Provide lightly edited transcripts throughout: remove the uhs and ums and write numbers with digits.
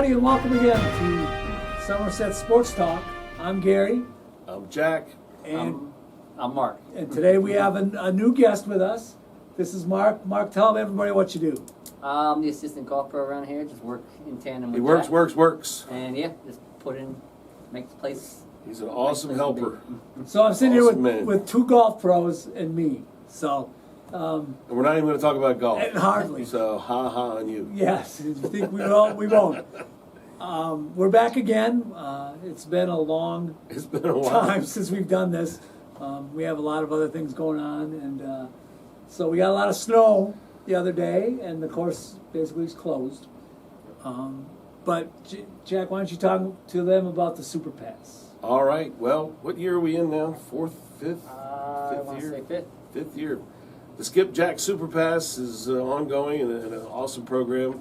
everybody, and welcome again to Somerset Sports Talk. I'm Gary. I'm Jack. And, I'm Mark. and today we have a new guest with us. This is Mark. Mark, tell everybody what you do. I'm the assistant golf pro around here. Just work in tandem with He works, Jack. works. And yeah, just make the place. He's an awesome helper. So I'm sitting Awesome here man. with two golf pros and me. So, And we're not even going to talk about golf. and hardly. So, ha ha on you. Yes, if you think we will, we won't. We're back again. It's been a long It's been a while. time since we've done this. We have a lot of other things going on, and so we got a lot of snow the other day, and the course basically is closed. But Jack, why don't you talk to them about the Super Pass? All right. Well, what year are we in now? Fourth, fifth? I want to say fifth. Fifth year. The Skip Jack Super Pass is ongoing and an awesome program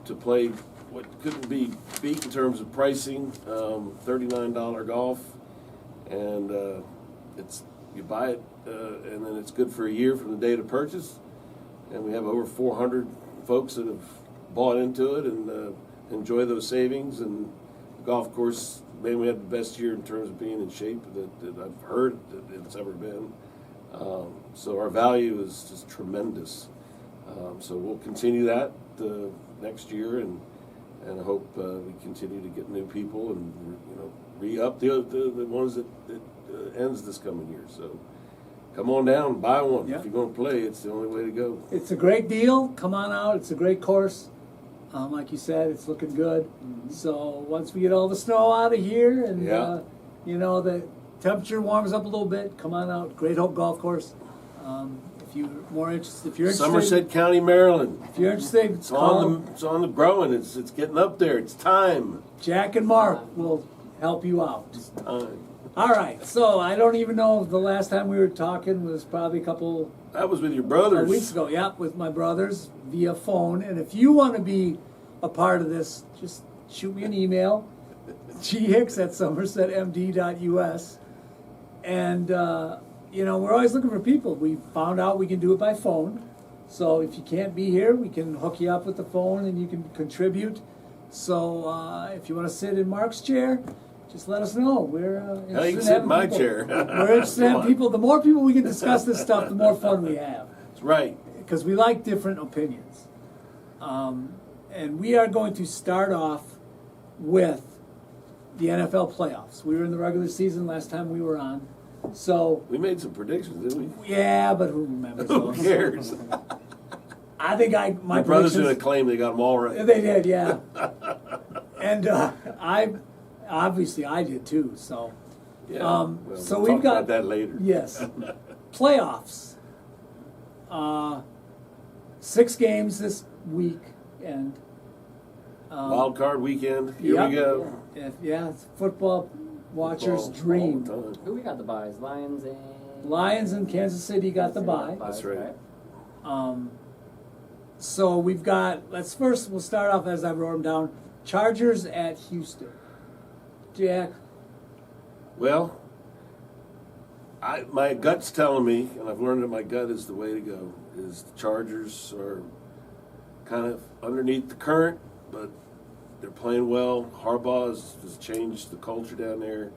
to play what couldn't be beat in terms of pricing. $39 golf, and it's you buy it, and then it's good for a year from the date of purchase. And we have over 400 folks that have bought into it and enjoy those savings. And the golf course, man, we had the best year in terms of being in shape that I've heard that it's ever been. So our value is just tremendous. So we'll continue that next year, and I hope we continue to get new people and re-up the ones that ends this coming year. So come on down, buy one. Yeah. If you're going to play, it's the only way to go. It's a great deal. Come on out. It's a great course. Like you said, it's looking good. Mm-hmm. So once we get all the snow out of here and Yeah. the temperature warms up a little bit, come on out. Great Hope Golf Course. If you're interested, Somerset County, Maryland. if you're interested, It's call it's on the growing. It's getting up there. It's time. Jack and Mark will help you out. It's time. All right. So I don't even know if the last time we were talking was probably a couple That was with your of brothers. weeks ago. Yeah, with my brothers via phone. And if you want to be a part of this, just shoot me an email, ghicks@somersetmd.us. And, we're always looking for people. We found out we can do it by phone. So if you can't be here, we can hook you up with the phone and you can contribute. So if you want to sit in Mark's chair, just let us know. We're Hell, you interested can in sit in having my people. chair. We're interested in Come on. people. The more people we can discuss this stuff, the more fun we have. That's right. Because we like different opinions. And we are going to start off with the NFL playoffs. We were in the regular season last time we were on. So, We made some predictions, didn't we? yeah, but who remembers Who those? cares? I think my My brother's predictions... going to claim they got them all right. They did, yeah. And I did too, so... Yeah. so we'll we've talk got... about that later. Yes. Playoffs. 6 games this week, and... Wild card weekend. Here Yep. we go. It's football watchers' Football dream. all the time. Who we got the buys? Lions and Lions and Kansas City got the bye. That's right. So we've got, we'll start off as I wrote them down. Chargers at Houston. Jack, Well, my gut's telling me, and I've learned that my gut is the way to go, is the Chargers are kind of underneath the current, but they're playing well. Harbaugh has changed the culture down there.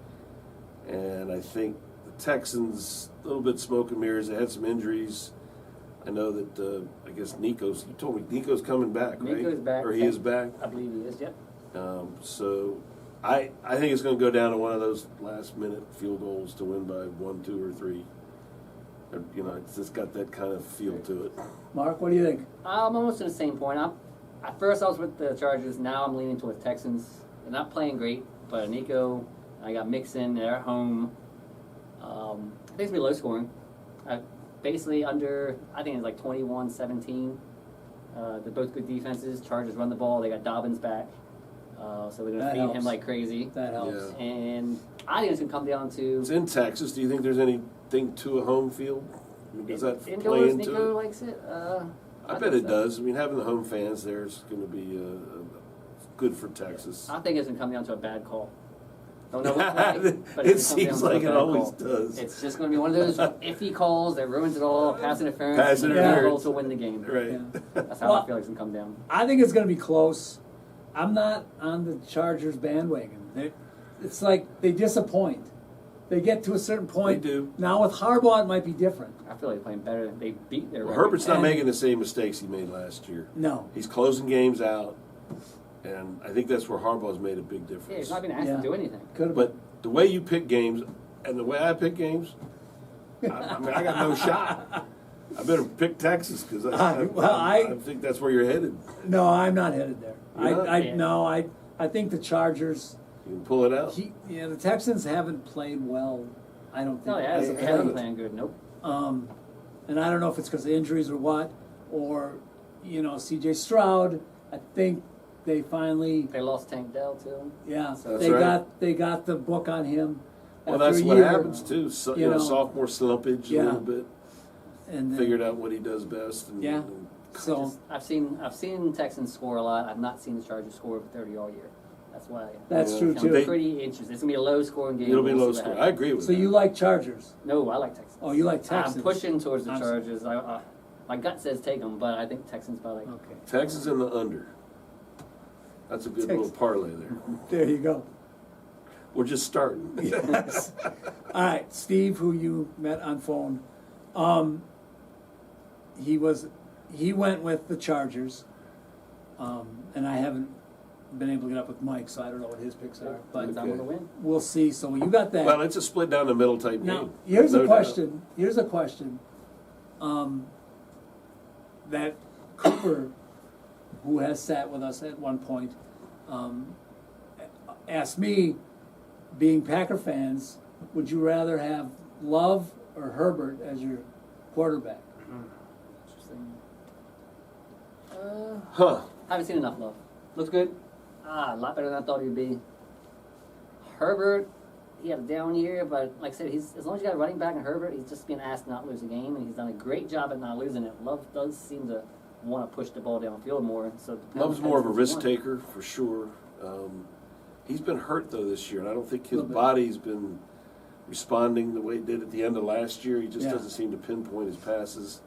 And I think the Texans, a little bit smoke and mirrors. They had some injuries. I know that, I guess you told me Nico's coming back, right? Nico's back. Or he is back. I believe he is, yep. So I think it's going to go down to one of those last-minute field goals to win by 1, 2, or 3. It's just got that kind of feel to it. Mark, what do you think? I'm almost in the same point. At first I was with the Chargers. Now I'm leaning towards Texans. They're not playing great, but Nico, I got Mixon. They're at home. I think it's going to be low scoring. Basically under, I think it's like 21-17. They're both good defenses. Chargers run the ball. They got Dobbins back. So they're going to feed helps. him like crazy. That helps. Yeah. And I think it's going to come down to... It's in Texas. Do you think there's anything to a home field? I mean, does that play Indoors, into Nico it? likes it. I bet think it so. does. I mean, having the home fans there is going to be good for Texas. I think it's going to come down to a bad call. Don't know what's right, but It it's gonna come seems down to a like it bad always call. does. It's just going to be one of those iffy calls that ruins it all. Pass interference. Pass and interference. goal to win the game. Right. Yeah. That's how Well, I feel like it's going to come down. I think it's going to be close. I'm not on the Chargers bandwagon. It's like they disappoint. They get to a certain point. They do. Now with Harbaugh, it might be different. I feel like they're playing better. They beat their Well, record. Herbert's not And- making the same mistakes he made last year. No. He's closing games out, and I think that's where Harbaugh's made a big Yeah, difference. he's not being asked Yeah. to do anything. Could have. But the way you pick games and the way I pick games, I mean, I got no shot. I better pick Texas because I think that's where you're headed. No, I'm not headed there. You're not? I think the Chargers. You can pull it out. The Texans haven't played well. I don't think. No, yeah, They they haven't haven't. playing good. Nope. And I don't know if it's because of injuries or what, or C.J. Stroud. I think they finally, They lost Tank Dell too. yeah, That's they right. got the book on him. Well, after that's a what year, happens too. So, you know. sophomore slumpage a Yeah. little bit. And then, Figured out what he does best. And, Yeah. and So I've seen Texans score a lot. I've not seen the Chargers score over 30 all year. That's why that's Yeah. true I'm too. pretty interested. It's gonna be a low scoring game. it'll be We'll low see what score. I happens. agree with So that. you like Chargers? No, I like Texans. Oh, you like Texans? I'm pushing towards the I'm- Chargers. My gut says take them, but I think Texans by like. Okay, Texas in the under. That's a good little Texas. parlay there. there you go. We're just starting. Yes. All right, Steve, who you met on phone, he went with the Chargers, and I haven't been able to get up with Mike, so I don't know what his picks are, but I'm gonna win. we'll see. So you got that. Well, it's a split down the middle type Now, game. here's No a doubt. question. Here's a question. That Cooper, who has sat with us at one point, asked me, being Packer fans, would you rather have Love or Herbert as your quarterback? Interesting. Huh. I haven't seen enough love. Looks good. A lot better than I thought he'd be. Herbert, he had a down year, but like I said, as long as you got a running back in Herbert, he's just being asked to not lose a game, and he's done a great job at not losing it. Love does seem to want to push the ball downfield more. So it depends- Love's more of a depends risk what you want. taker for sure. He's been hurt though this year, and I don't think his Little bit. body's been responding the way it did at the end of last year. He just Yeah. doesn't seem to pinpoint his passes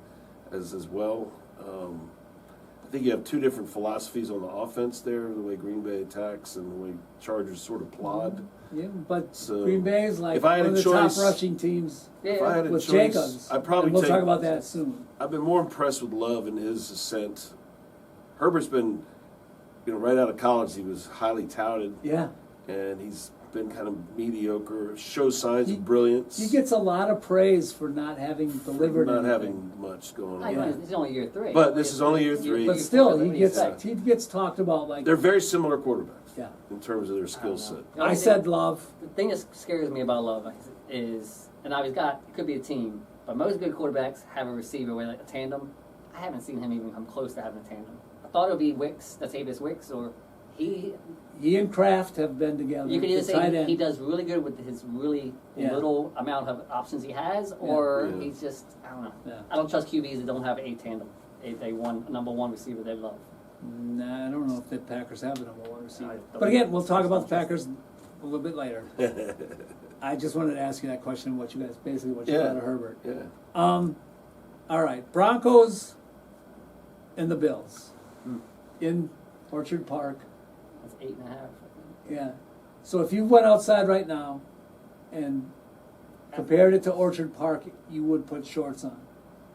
as well. I think you have two different philosophies on the offense there: the way Green Bay attacks and the way Chargers sort of plod. Yeah, but So, Green Bay is like if I had one of a the top choice- rushing teams If I had a with choice, Jacobs. I'd probably and we'll take. talk about that soon. I've been more impressed with Love and his ascent. Herbert's been, right out of college, he was highly touted, Yeah, and he's been kind of mediocre. Shows signs He- of brilliance. he gets a lot of praise for not having delivered. not anything. having much going I on. know, Yeah. it's only year 3. But this is only year 3. But still, What do he you gets say? he gets talked about like. They're very similar quarterbacks Yeah, in terms of their I skill don't know. set. The only I thing- said Love. The thing that scares me about Love is, and now it could be a team, but most good quarterbacks have a receiver with like a tandem. I haven't seen him even come close to having a tandem. I thought it would be Wicks, Latavius Wicks, or he. He and Kraft have been together. You could either the tight say end. he does really good with his really Yeah. little amount of options he has, or Yeah. he's just, I don't know. Yeah. I don't trust QBs that don't have a tandem, number one receiver they love. Nah, I don't know if the Packers have the number one receiver. I don't- But again, we'll talk about the Packers a little bit later. I just wanted to ask you that question, what you guys, basically what you Yeah. thought of Herbert. Yeah. All right, Broncos and the Bills in Orchard Park. That's 8.5. Yeah. So if you went outside right now and compared it to Orchard Park, you would put shorts on.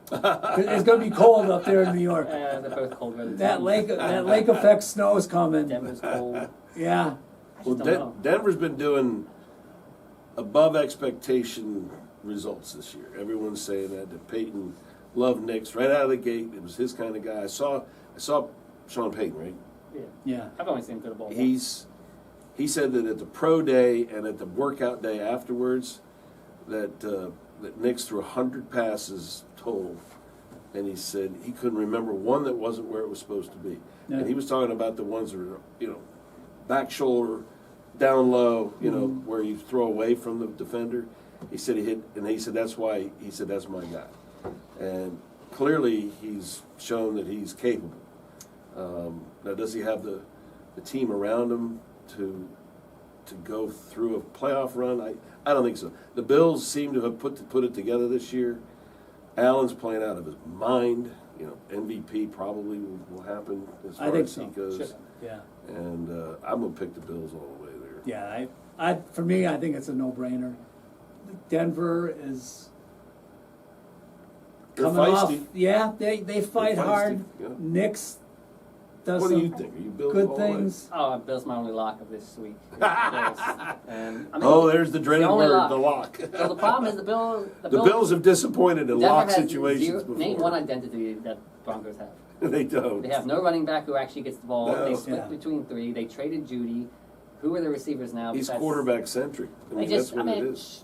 'Cause it's going to be cold up there in New York. They're both cold weather. That teams. lake effect snow is coming. Denver's cold. Yeah. I Well, just don't know. Denver's been doing above expectation results this year. Everyone's saying that Peyton loved Knicks right out of the gate. It was his kind of guy. I saw Sean Payton, right? Yeah. Yeah. I've only seen him throw the ball. He said that at the pro day and at the workout day afterwards, that Knicks threw 100 passes total, and he said he couldn't remember one that wasn't where it was supposed to be. Yeah. And he was talking about the ones that were, back shoulder, down low, where you throw away from the defender. He said he hit, and he said that's why. He said that's my guy, and clearly he's shown that he's capable. Now, does he have the team around him to go through a playoff run? I don't think so. The Bills seem to have put it together this year. Allen's playing out of his mind. MVP probably will happen as I far think as so. he goes. Should. Yeah. And I'm gonna pick the Bills all the way there. Yeah, for me, I think it's a no-brainer. Denver is They're coming off. feisty. Yeah, they fight feisty, hard. yeah. Knicks does What do you some think? Are you Bills good all the way? things. Oh, Bill's my only lock of this week. Bills. And, I mean, Oh, there's the dreaded only word, lock. the lock. So the problem is the Bills have disappointed in Denver lock has situations zero, before. Name one identity that Broncos have. They don't. They have no running back who actually gets the ball. No. They split Yeah. between three. They traded Judy. Who are the receivers now? He's besides- quarterback centric. I mean, that's what it is.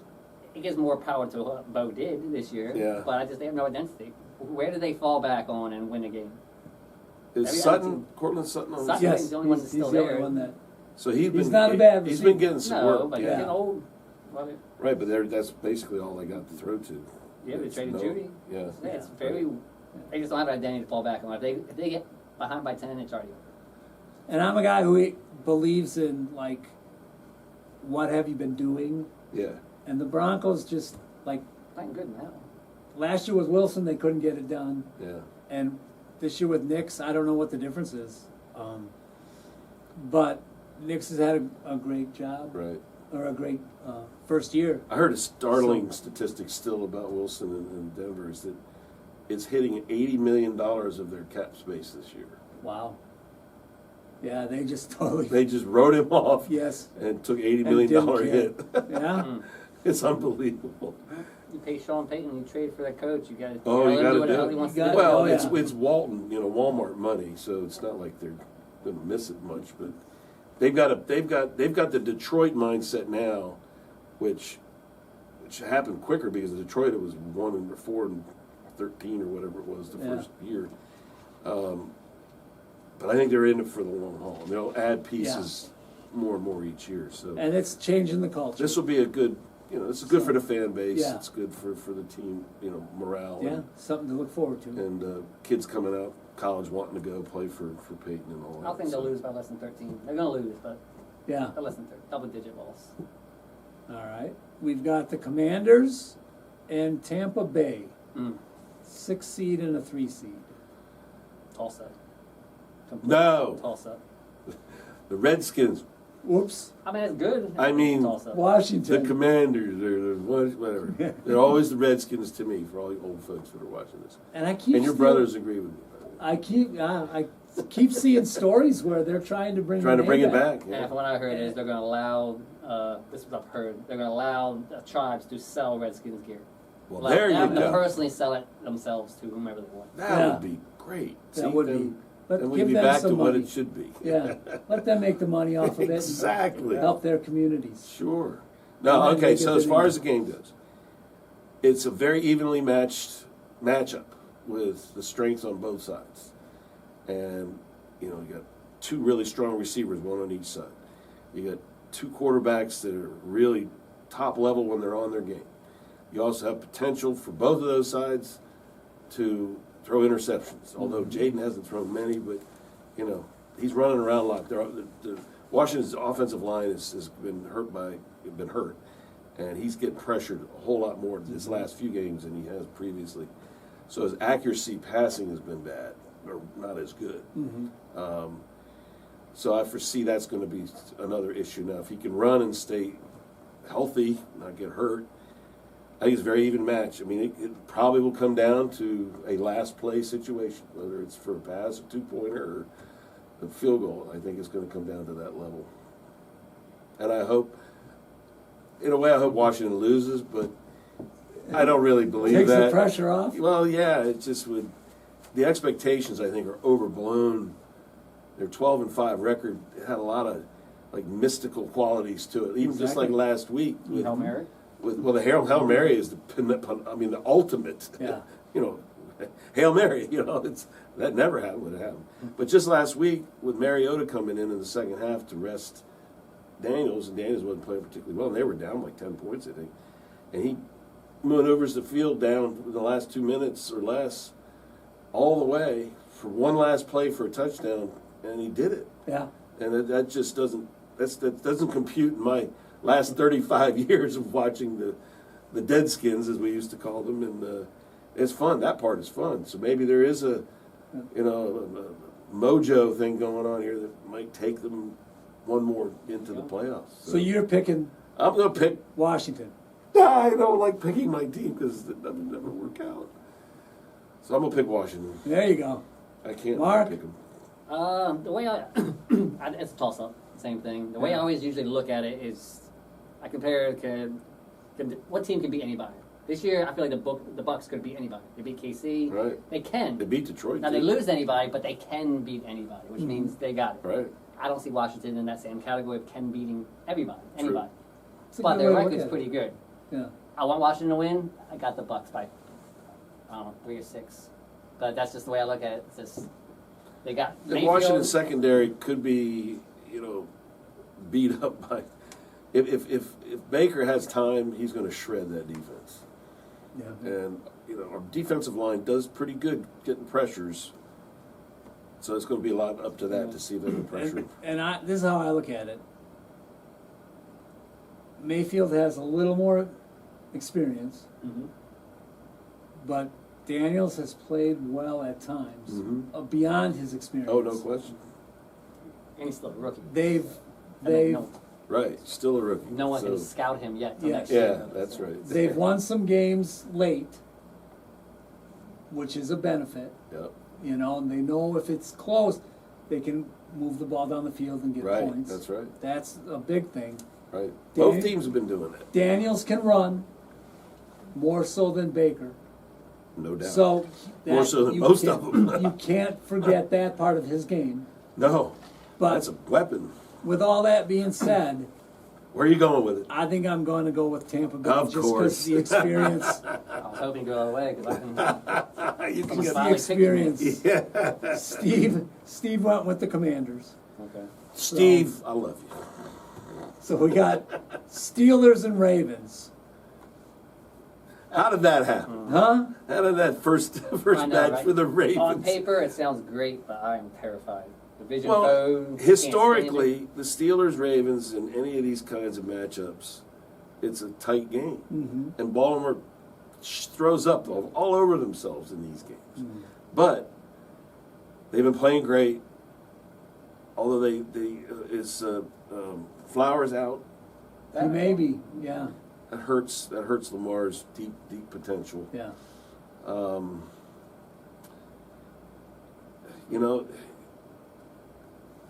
It gives more power to what Bo did this year. Yeah. But they have no identity. Where do they fall back on and win a game? Is Every Sutton, other team- Cortland Sutton on Sutton- the Yes, he's the only one that's he's still the only there. one that. So he's been not a bad he's receiver. been getting some No, work. but Yeah. he's getting old. Well, Right, but that's basically all they got to throw to. yeah, they It's traded Judy. Yeah. Yeah, it's Yeah. very. They just don't have an identity to fall back on. If they get behind by 10, it's already over. And I'm a guy who believes in like, what have you been doing? Yeah. And the Broncos just like Playing good now. last year with Wilson, they couldn't get it done, Yeah. and this year with Knicks, I don't know what the difference is. But Knicks has had a great job, Right. or a great first year. I heard a startling statistic still about Wilson and Denver is that it's hitting $80 million of their cap space this year. Wow. Yeah, they just totally. They just wrote him off Yes. and took $80 And million didn't hit. care. Yeah. Mm. It's unbelievable. You pay Sean Payton, you trade for that coach. You got to. Oh, you got to what the hell do he it. wants You to do. gotta- Well, oh, it's yeah. it's Walton, Walmart money, so it's not like they're going to miss it much. But they've got the Detroit mindset now, which happened quicker because Detroit it was 1-4-13 or whatever it was the Yeah. first year. But I think they're in it for the long haul. And they'll add pieces more and more each year. So And it's changing the culture. this will be a good. This is good for the fan base. Yeah. It's good for the team. Morale. Yeah, something to look forward to. And kids coming out college wanting to go play for Peyton and all that. I think they'll So- lose by less than 13. They're going to lose, but Yeah. by less than 13. Double-digit loss. All right. We've got the Commanders and Tampa Bay. Mm. 6 seed and a 3 seed. Tulsa. No. Tulsa. The Redskins, Whoops. I mean, it's good. I mean, Tulsa. the Washington. Commanders, or whatever. They're always the Redskins to me, for all you old folks that are watching this. And I keep And your still- brothers agree with me. I keep seeing stories where they're trying to bring Trying the to bring name it back. And Yeah. from what I heard is they're going to allow, this is what I've heard, they're going to allow tribes to sell Redskins gear. Well, Allow there you them to go. personally sell it themselves to whomever they want. That Yeah. would be great. That would be. then But we'd give be them back some to what money. it should be. Yeah, let them make the money off of it. Exactly. And help their communities. Sure. And No, then okay, make it so as the far new- as the game goes, it's a very evenly matched matchup with the strengths on both sides. And, you got two really strong receivers, one on each side. You got two quarterbacks that are really top level when they're on their game. You also have potential for both of those sides to throw interceptions, although Jaden hasn't thrown many, but, he's running around like the Washington's offensive line has been hurt, and he's getting pressured a whole lot more this last few games than he has previously. So his accuracy passing has been bad, or not as good. So I foresee that's going to be another issue. Now, if he can run and stay healthy, not get hurt, I think it's a very even match. I mean, it probably will come down to a last play situation, whether it's for a pass, a 2-pointer, or a field goal. I think it's going to come down to that level. And I hope, in a way, I hope Washington loses, but I don't really believe Takes that. the pressure off. Well, yeah, it just would. The expectations, I think, are overblown. Their 12-5 record had a lot of mystical qualities to it. Even just like Exactly. last week with Hail Mary? the Hail Mary is the ultimate. Yeah. Hail Mary. That never happened would have happened. But just last week with Mariota coming in the second half to rest Daniels, and Daniels wasn't playing particularly well, and they were down like 10 points, I think, and he maneuvers the field down in the last 2 minutes or less, all the way for one last play for a touchdown, and he did it. Yeah. And that just doesn't compute in my last 35 years of watching the Deadskins, as we used to call them, and it's fun. That part is fun. So maybe there is a mojo thing going on here that might take them one more into the playoffs. So you're picking I'm going to pick. Washington. I don't like picking my team because it doesn't never work out. So I'm going to pick Washington. There you go. I can't Mark? pick them. The way it's a toss-up, same thing. The way I always usually look at it is, I compare what team can beat anybody. This year, I feel like the Bucks could beat anybody. They beat KC. Right. They can. They beat Detroit. Now too. they lose to anybody, but they can beat anybody, which means they got it. Right. I don't see Washington in that same category of Ken beating everybody, anybody. It's a But good their way to look record's at it. pretty good. Yeah. I want Washington to win. I got the Bucks by, I don't know, 3 or 6. But that's just the way I look at it. It's just, they got The Mayfield. Washington secondary could be, beat up by. If Baker has time, he's going to shred that defense. Yeah. And our defensive line does pretty good getting pressures. So it's going to be a lot up to that to see if they can pressure. And this is how I look at it. Mayfield has a little more experience, Mhm. but Daniels has played well at times, Mhm. beyond his experience. Oh, no question. And he's still a rookie. They've I mean, no, Right, still a rookie. no one so, can scout him yet till Yeah. next year. Yeah, that's right. they've won some games late, which is a benefit. Yep. And they know if it's close, they can move the ball down the field and get Right, points. that's right. That's a big thing. Right. Dan- Both teams have been doing that, Daniels can run more so than Baker. no doubt. So More so than most of them. You can't forget that part of his game. No, But that's a weapon. with all that being said, Where are you going with it? I think I'm going to go with Tampa Bay Of just course. because the experience. I was hoping to go all the way because I can. You can I'm get the finally experience. Yeah. Steve went with the Commanders. Okay. Steve, I love you. So we got Steelers and Ravens. How did that happen? Huh? How did that first I match know, right? for the Ravens? On paper, it sounds great, but I am terrified. Division Well, foe. can't historically, the Steelers, Ravens, in any of these kinds of matchups, it's a tight game. Mm-hmm. And Baltimore throws up all over themselves in these games. Mm-hmm. But they've been playing great. Although Flowers out, He may be, yeah, that hurts Lamar's deep potential. yeah.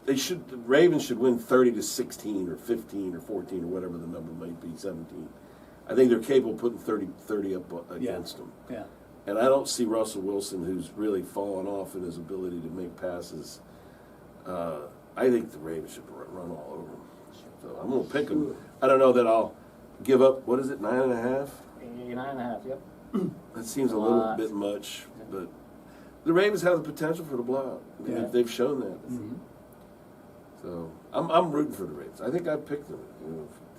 The Ravens should win 30-16 or 15 or 14 or whatever the number might be, 17. I think they're capable of putting 30 up against them. Yeah. And I don't see Russell Wilson, who's really fallen off in his ability to make passes. I think the Ravens should run all over them. So I'm going to pick them. I don't know that I'll give up, 9.5? 9.5, yep. That seems a little Lot. bit much, but the Ravens have the potential for the blowout. I mean, Yeah. they've shown that. Mhm. So I'm rooting for the Ravens. I think I picked them. If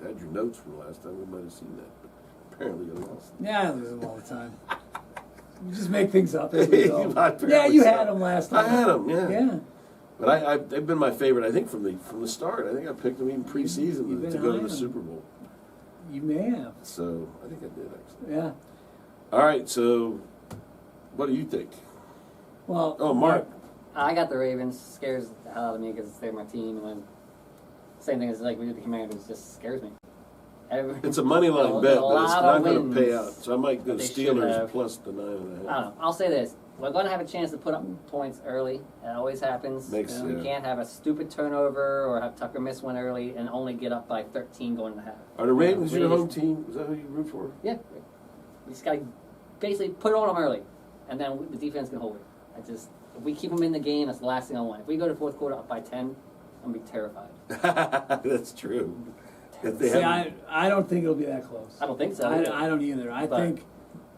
you had your notes from last time, we might have seen that. But apparently you lost. Yeah, I lose them all the time. You just make things up as we go. Apparently Yeah, you so. had them last time. I had them, yeah. Yeah. But they've been my favorite. I think from the start. I think I picked them even You've preseason been to go to high the on Super Bowl. You may have. So I think I did actually. Yeah. All right. So what do you think? Well. Oh, Mark. I got the Ravens. Scares the hell out of me because they're my team, and then same thing as like we did the Commanders. Just scares me. It's a money line A bet, but lot it's of not going to wins pay out. So I might go that they should Steelers have. plus the 9.5. I don't know. I'll say this: we're going to have a chance to put up points early. It always happens. Makes We sense. can't have a stupid turnover or have Tucker miss one early and only get up by 13 going to half. Are the Ravens your Ravens- home team? Is that who you root for? Yeah, we just got to basically put it on them early, and then the defense can hold it. If we keep them in the game, that's the last thing I want. If we go to fourth quarter up by 10, I'm gonna be terrified. That's true. If they See, haven't- I don't think it'll be that close. I don't think so. I don't either. I But- think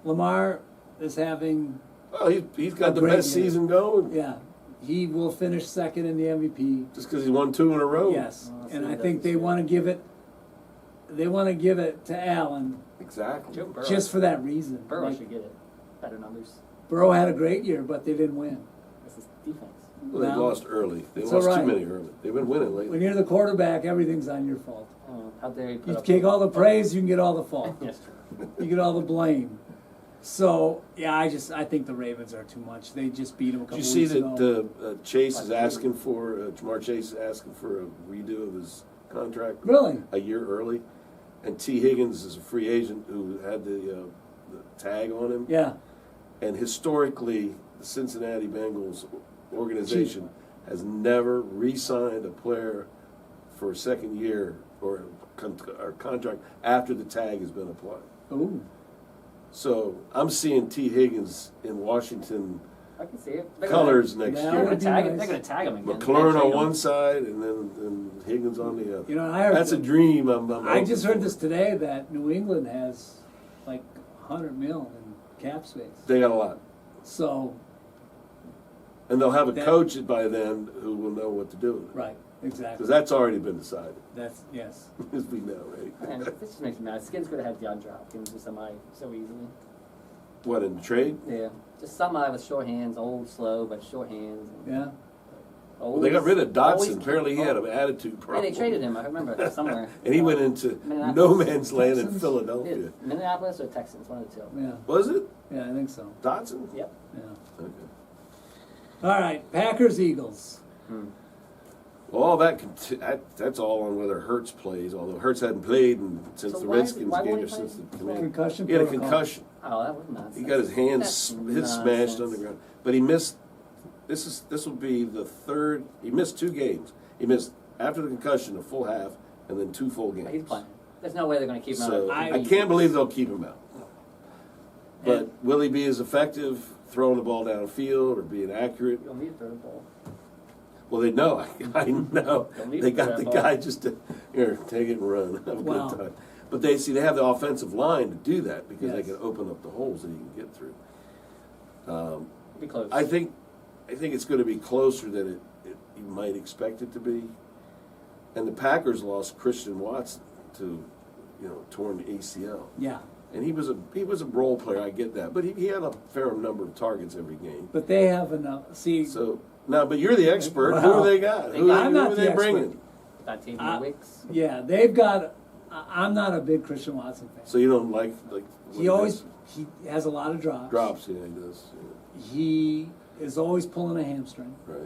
Lamar is having, well, he's got A the great best year. season going. yeah, he will finish second in the MVP. Just because he won 2 in a row. Yes, Oh, and so I he think doesn't they see want to give it. They want to give it to Allen Exactly. Joe Burrow, just for that reason. Burrow Like, should get it. Better numbers. Burrow had a great year, but they didn't win. This is defense. Well, they Well, lost early. They it's lost all right. too many early. They've been winning lately. When you're the quarterback, everything's on your fault. How dare you put You up take all the praise, you can get all the fault. Yes, true. You get all the blame. So, yeah, I think the Ravens are too much. They just beat them a couple Did you see weeks ago. that Chase is asking for, Jamar Chase is asking for a redo of his contract? Really? A year early. And T. Higgins is a free agent who had the tag on him. Yeah. And historically, the Cincinnati Bengals organization has never re-signed a player for a second year or contract after the tag has been applied. Ooh. So I'm seeing T. Higgins in Washington I can see it. colors next Yeah. They're year. gonna be tag nice. him. They're gonna tag him again. McLaurin Trade on him. one side and then Higgins on the other. You know, I heard That's a dream. I'm I just heard hoping this for. today that New England has like 100 mil in cap space. They got a lot. So, And they'll have a That- coach by then who will know what to do with it. right, exactly. Because that's already been decided, That's, yes. as we know, right? Man, this just makes me mad. Skins could have had DeAndre Hopkins with somebody so easily. What, in the trade? Yeah, just somebody with short hands, old, slow, but short hands. Yeah. Well, they got rid of Always- Dotson. Apparently he had an attitude Yeah, problem. they traded him. I remember somewhere. And he went into Minneapolis. no man's land in Texans? Philadelphia. Yeah, Minneapolis or Texans, one of the two. Yeah. Was it? Yeah, I think so. Dotson? Yep. Yeah. Okay. All right, Packers, Eagles. Well, all that's all on whether Hurts plays, although Hurts hadn't played since So the why Redskins won't game he or play? since the Well, command. Concussion He had a protocol. concussion. Oh, that was nonsense. He got his hands That's smashed nonsense. on the ground. But he missed. This will be the third. He missed 2 games. He missed after the concussion a full half and then 2 full games. He's playing. There's no way they're going to keep him So out. I can't believe they'll keep him out. But And- will he be as effective throwing the ball downfield or being accurate? You don't need to throw the ball. Well, they know. I know. Don't need They to got throw the that guy ball. just to here, take it and run. Have a Wow. good time. But they have the offensive line to do that because they Yes. can open up the holes that he can get through. Be close. I think it's going to be closer than you might expect it to be. And the Packers lost Christian Watson to, torn ACL. Yeah. And he was a role player. I get that, but he had a fair number of targets every game. But they have enough. See, So now, but you're the expert. Who Well, they got? they Who, got- I'm who not are the they expert. bringing? Got Tavion Wicks. yeah, they've got. I'm not a big Christian Watson fan. So you don't like He always he has a lot of drops. drops. Yeah, he does. He is always pulling a hamstring. Yeah, right.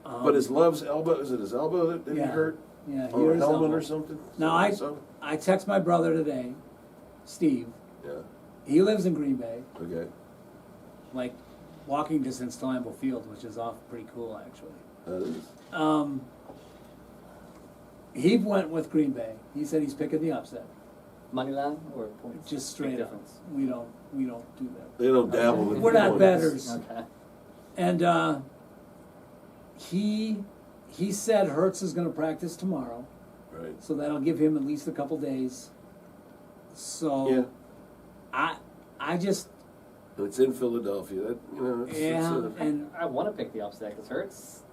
Um, But his Love's elbow, is it his elbow that he yeah. hurt? Yeah, Or a here's helmet elbow. or something? Now I So? text my brother today, Steve. Yeah. He lives in Green Bay, Okay. like walking distance to Lambeau Field, which is off pretty cool actually. That is. He went with Green Bay. He said he's picking the upset. Money line or points? Just Big straight up. difference. We don't do that. They don't dabble with We're not points. betters. Okay. And he said Hurts is going to practice tomorrow, Right. so that'll give him at least a couple days. So Yeah. I just And it's in Philadelphia. That and I want to pick the upset because Hurts.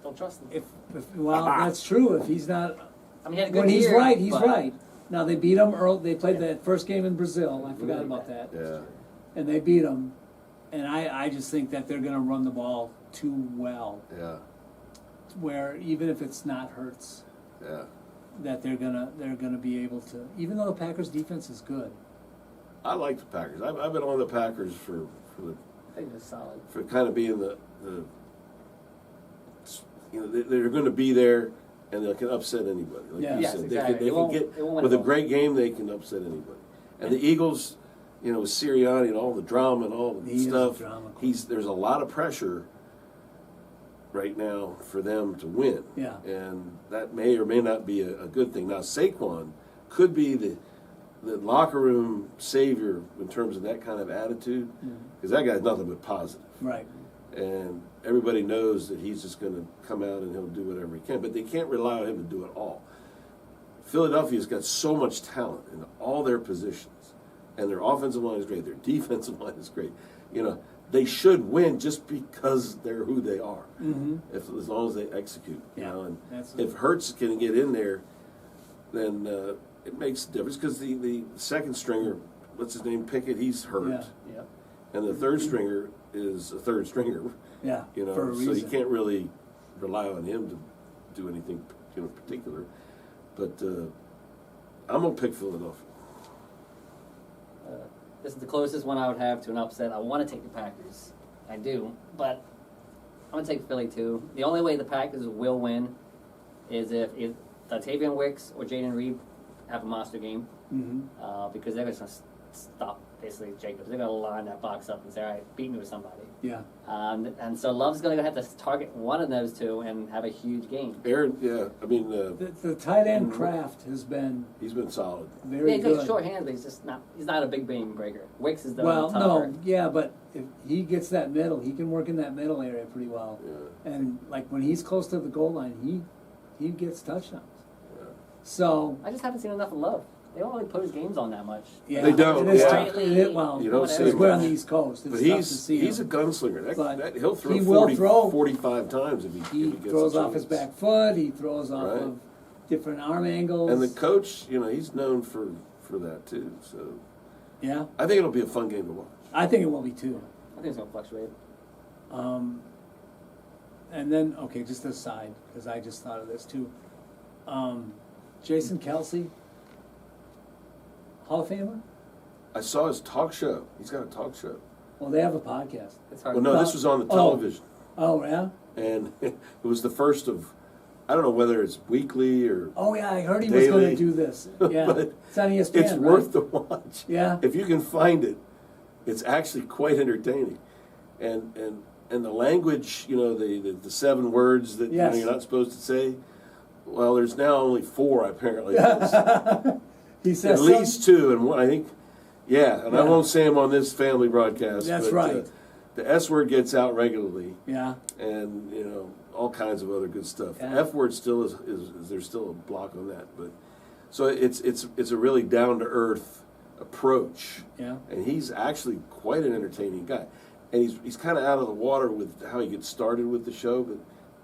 Don't trust him. if well that's true. If he's not I mean, he had a good when he's year, right, he's but- right. Now they beat him early. They played that first game in Brazil. I forgot about that. Yeah. And they beat him. And I just think that they're going to run the ball too well. Yeah. Where even if it's not Hurts, Yeah. that they're gonna be able to. Even though the Packers defense is good. I like the Packers. I've been on the Packers for I think it's solid. kind of being the they're going to be there and they can upset anybody. Like Yeah. you Yes, said, exactly. they They can won't- get they won't win with it a all. great game. They can upset anybody. And the Eagles, with Sirianni and all the drama and all the He is a stuff, drama queen. there's a lot of pressure right now for them to win. Yeah. And that may or may not be a good thing. Now Saquon could be the locker room savior in terms of that kind of attitude, because that guy's nothing but positive. Right. And everybody knows that he's just going to come out and he'll do whatever he can. But they can't rely on him to do it all. Philadelphia's got so much talent in all their positions. And their offensive line is great. Their defensive line is great. They should win just because they're who they are. Mm-hmm. As long as they execute. Yeah, And that's if Hurts can get in there, then it makes a difference. Because the second stringer, what's his name, Pickett, he's hurt. Yeah. Yep. And the third stringer is a third stringer. Yeah. For a So you reason. can't really rely on him to do anything, particular. But I'm gonna pick Philadelphia. This is the closest one I would have to an upset. I want to take the Packers. I do, but I'm going to take Philly too. The only way the Packers will win is if Tavian Wicks or Jaden Reed have a monster game, because they're going to stop basically Jacobs. They're going to line that box up and say, all right, beat me with somebody. Yeah. And so Love's going to have to target one of those two and have a huge game. Aaron, yeah, I mean, The tight end Kraft has been he's been solid. very Yeah, he's got good. short hands, but he's not a big game breaker. Wicks is the Well, tougher. no, yeah, but if he gets that middle, he can work in that middle area pretty well. Yeah. And like when he's close to the goal line, he gets touchdowns. Yeah. So I just haven't seen enough of Love. They don't really put his games on that much. yeah, They don't, It is yeah. tough. Well, You don't see because him. we're on the East Coast. It's But tough to see he's a him. gunslinger. But He'll throw he will 40, throw. 45 times if he He gets throws a off his chance. back foot. He throws off Right. of different arm angles. And the coach, he's known for that too. So yeah, I think it'll be a fun game to watch. I think it will be too. I think it's going to fluctuate. And then, okay, just aside, because I just thought of this too. Jason Kelsey, Hall of Famer? I saw his talk show. He's got a talk show. Well, they have a podcast. It's hard. Well, no, this was on the television. Oh, yeah? And it was the first of, I don't know whether it's weekly or, Oh, yeah, I heard he was going Daily. to do this. Yeah, But it's on ESPN, it's right? worth the watch. Yeah. If you can find it, it's actually quite entertaining. And the language, the 7 words that Yes. you're not supposed to say, well, there's now only 4 apparently. He says At least 2, and one, I think, yeah, and I Yeah. won't say them on this family broadcast. That's but, right. The S word gets out regularly, Yeah, and all kinds of other good stuff. Yeah. The F word still is there's still a block on that, but so it's a really down to earth approach, yeah. and he's actually quite an entertaining guy, and he's kind of out of the water with how he gets started with the show,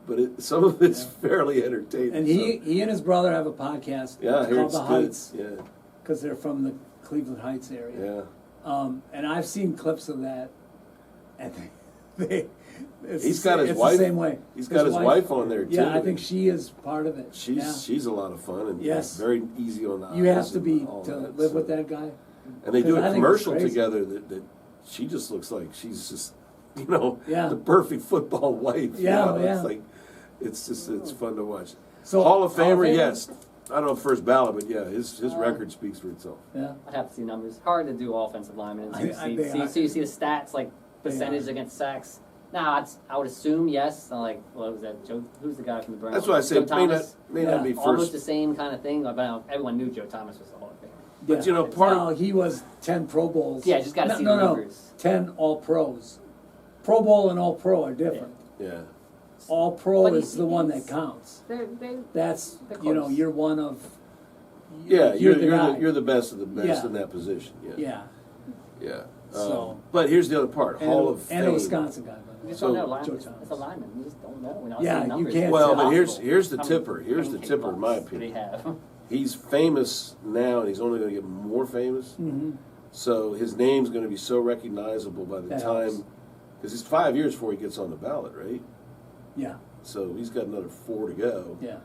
but some of it's fairly entertaining. And he and his brother have a podcast yeah, I hear called it's The good. Heights, Yeah, because they're from the Cleveland Heights area. yeah. And I've seen clips of that, and He's got his it's wife. the same way. He's got his wife on there too. Yeah, I think she is part of it. She's a lot of fun and Yes. very easy on the eyes. You have to and be all to that, live so. with that guy. And they do 'Cause I a think it's commercial crazy. together that she just looks like she's just Yeah. the perfect football wife. Yeah, yeah. It's like it's fun to watch. So, Hall of Hall of Famer, Famer? yes. I don't know first ballot, but yeah, his record speaks for itself. Yeah, I'd have to see numbers. Hard to do offensive linemen. So you see the stats, like percentage are. against sacks. Now, I would assume yes. Like, what was that? Joe? Who's the guy from the Browns? That's what I say. Joe It may not Thomas. be Almost the first, same kind of thing. But everyone knew Joe Thomas was the Hall of Famer. but yeah. part Well, he was 10 Pro Bowls. Yeah, just gotta see no, the numbers. 10 All Pros. Pro Bowl and All Pro are different. yeah. All Pro But is the one that he's- counts. They're That's They're close. you're one of. Yeah, you're the guy. you're the best of the best Yeah. in that position. Yeah, Yeah. yeah. So- but here's the other part: Hall of Fame. And a Wisconsin guy. by the You way. just So- don't know. Joe Linemen. Thomas. It's a lineman. You just don't know. We're not Yeah, seeing you numbers. can't Well, tell. but here's How the many tipper. Here's the pancake tipper, in my bumps do they opinion. have? He's famous now, and he's only going to get more famous. Mhm. So his name's going to be so recognizable by the That time, helps. because it's 5 years before he gets on the ballot, right? Yeah, So he's got another 4 to go. yeah.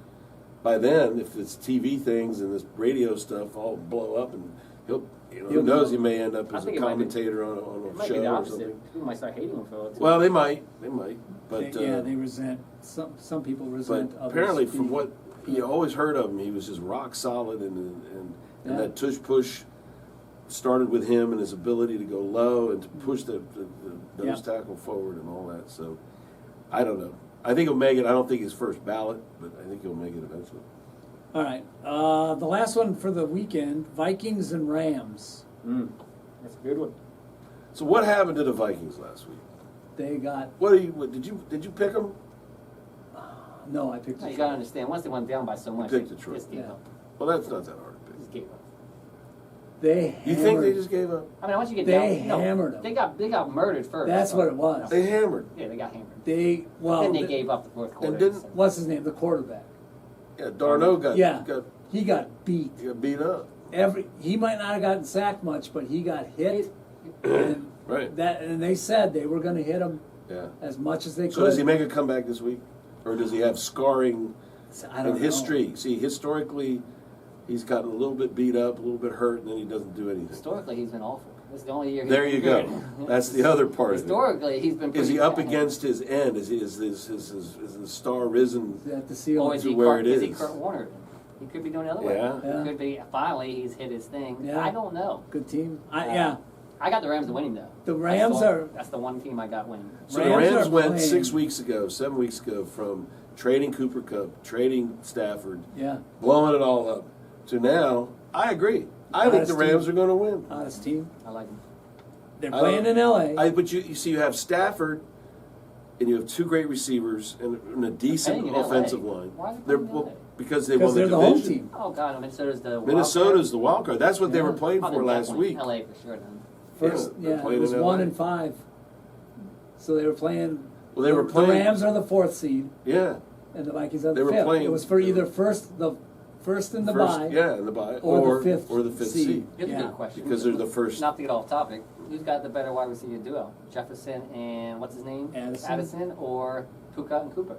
By then, if it's TV things and this radio stuff all blow up, and who He'll knows, go. he may end up I as a think it might be- commentator on It a might be show the or opposite. something. People might start hating him for it. Too. Well, they might, but They resent some people but resent others. apparently, from being- what you always heard of him, he was just rock solid, and Yeah. that tush push started with him and his ability to go low and to push the nose tackle forward and all that. So I don't know. I think he'll make it. I don't think his first ballot, but I think he'll make it eventually. All right, the last one for the weekend: Vikings and Rams. That's a good one. So what happened to the Vikings last week? They got What did you pick them? no. I picked. No, you the gotta understand. Once they went down by so much, picked they Detroit. just gave Yeah. up. Well, that's not that hard to pick. Just gave up. They You think they hammered- just gave up? I mean, once you get They down, no, hammered 'em. They got murdered first. That's so- what it was. They hammered. Yeah, they got hammered. Well, Then they gave up the fourth quarter. didn't- what's his name? The quarterback. Yeah, Darno got He got beat. he got beat up. He might not have gotten sacked much, but he got hit. and Right. and they said they were going to hit him Yeah. as much as they could. So does he make a comeback this week, or does he have scarring I don't in know. history? See, historically, he's gotten a little bit beat up, a little bit hurt, and then he doesn't do anything. Historically, he's been awful. This is the only year. There you go. That's the other part of it. Historically, he's been. Is he pretty up bad. against his end? Is the star risen? Is that the Or ceiling? is to he where Kurt, it is he is. Kurt Warner? He could be doing the other way. Yeah. Yeah. He could be. Finally, he's hit his thing. Yeah. I don't know. Good team. Yeah. I got the Rams winning though. The Rams are. That's the one team I got winning. So the Rams Rams are went playing- 7 weeks ago, from trading Cooper Kupp, trading Stafford, Yeah, blowing it all up, to now. I agree. I think the Hottest Rams team. are going to win. hottest team. I like him. They're I playing don't- in LA. But you see, you have Stafford, and you have two great receivers and a decent Playing in LA. offensive line. Why are they They're playing in LA? because they Because won the they're the home division. team. Oh God, Minnesota's the Minnesota's the wild card. That's what they Yeah. were playing for last week. LA for sure. Then. First, they're yeah, it playing was in LA. 1 and 5. So they were playing. Well, they were playing. The Rams are the 4th seed, Yeah, and the Vikings are They the were 5th. playing- It was for either the first in the bye, yeah, in the bye, or the fifth or the fifth seed. seed. Here's a Yeah. good question. Because they're the first. Not to get off topic, who's got the better wide receiver duo? Jefferson and what's his name? Addison. or Puka and Cooper?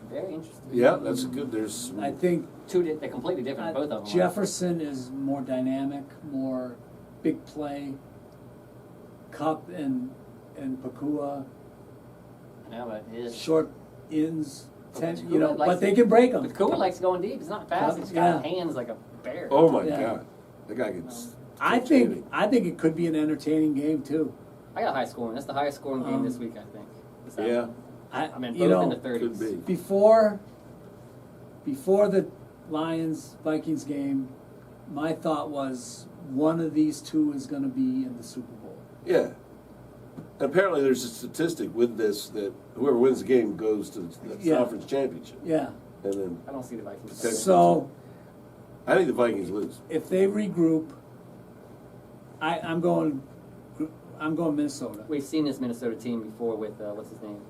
Very interesting. Yeah, that's a good. There's I think They're completely different, both of them. Jefferson is more dynamic, more big play. Cup and Pakua, Yeah, but his short ins, But 10, Pakua likes but they it. can break them. But Cooper likes going deep. He's not fast. He's got hands like a bear. oh my Yeah. God, the guy gets. I think it could be an entertaining game too. I got high scoring. That's the highest scoring game this week, I think. Is that- Yeah, I mean, you both in know, the 30s. could be. before the Lions Vikings game, my thought was one of these two is going to be in the Super Bowl. Yeah. Apparently, there's a statistic with this that whoever wins the game goes to the Yeah. conference championship, Yeah. and then I don't see the Vikings. Okay. So I think the Vikings lose. if they regroup, I'm going Minnesota. We've seen this Minnesota team before with, what's his name?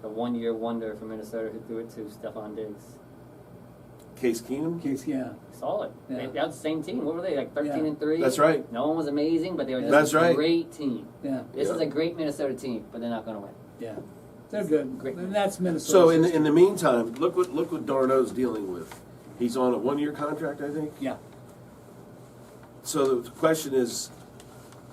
The one-year wonder from Minnesota who threw it to Stephon Diggs. Case Keenum. Case, yeah. Solid. Yeah. They had the same team. What were they, like 13 Yeah. and 3? That's right. No one was amazing, but they were just That's a right. great team. Yeah. This Yeah. is a great Minnesota team, but they're not going to win. Yeah. They're good. Great. And that's Minnesota. So in the meantime, look what Darno's dealing with. He's on a 1-year contract, I think. Yeah. So the question is,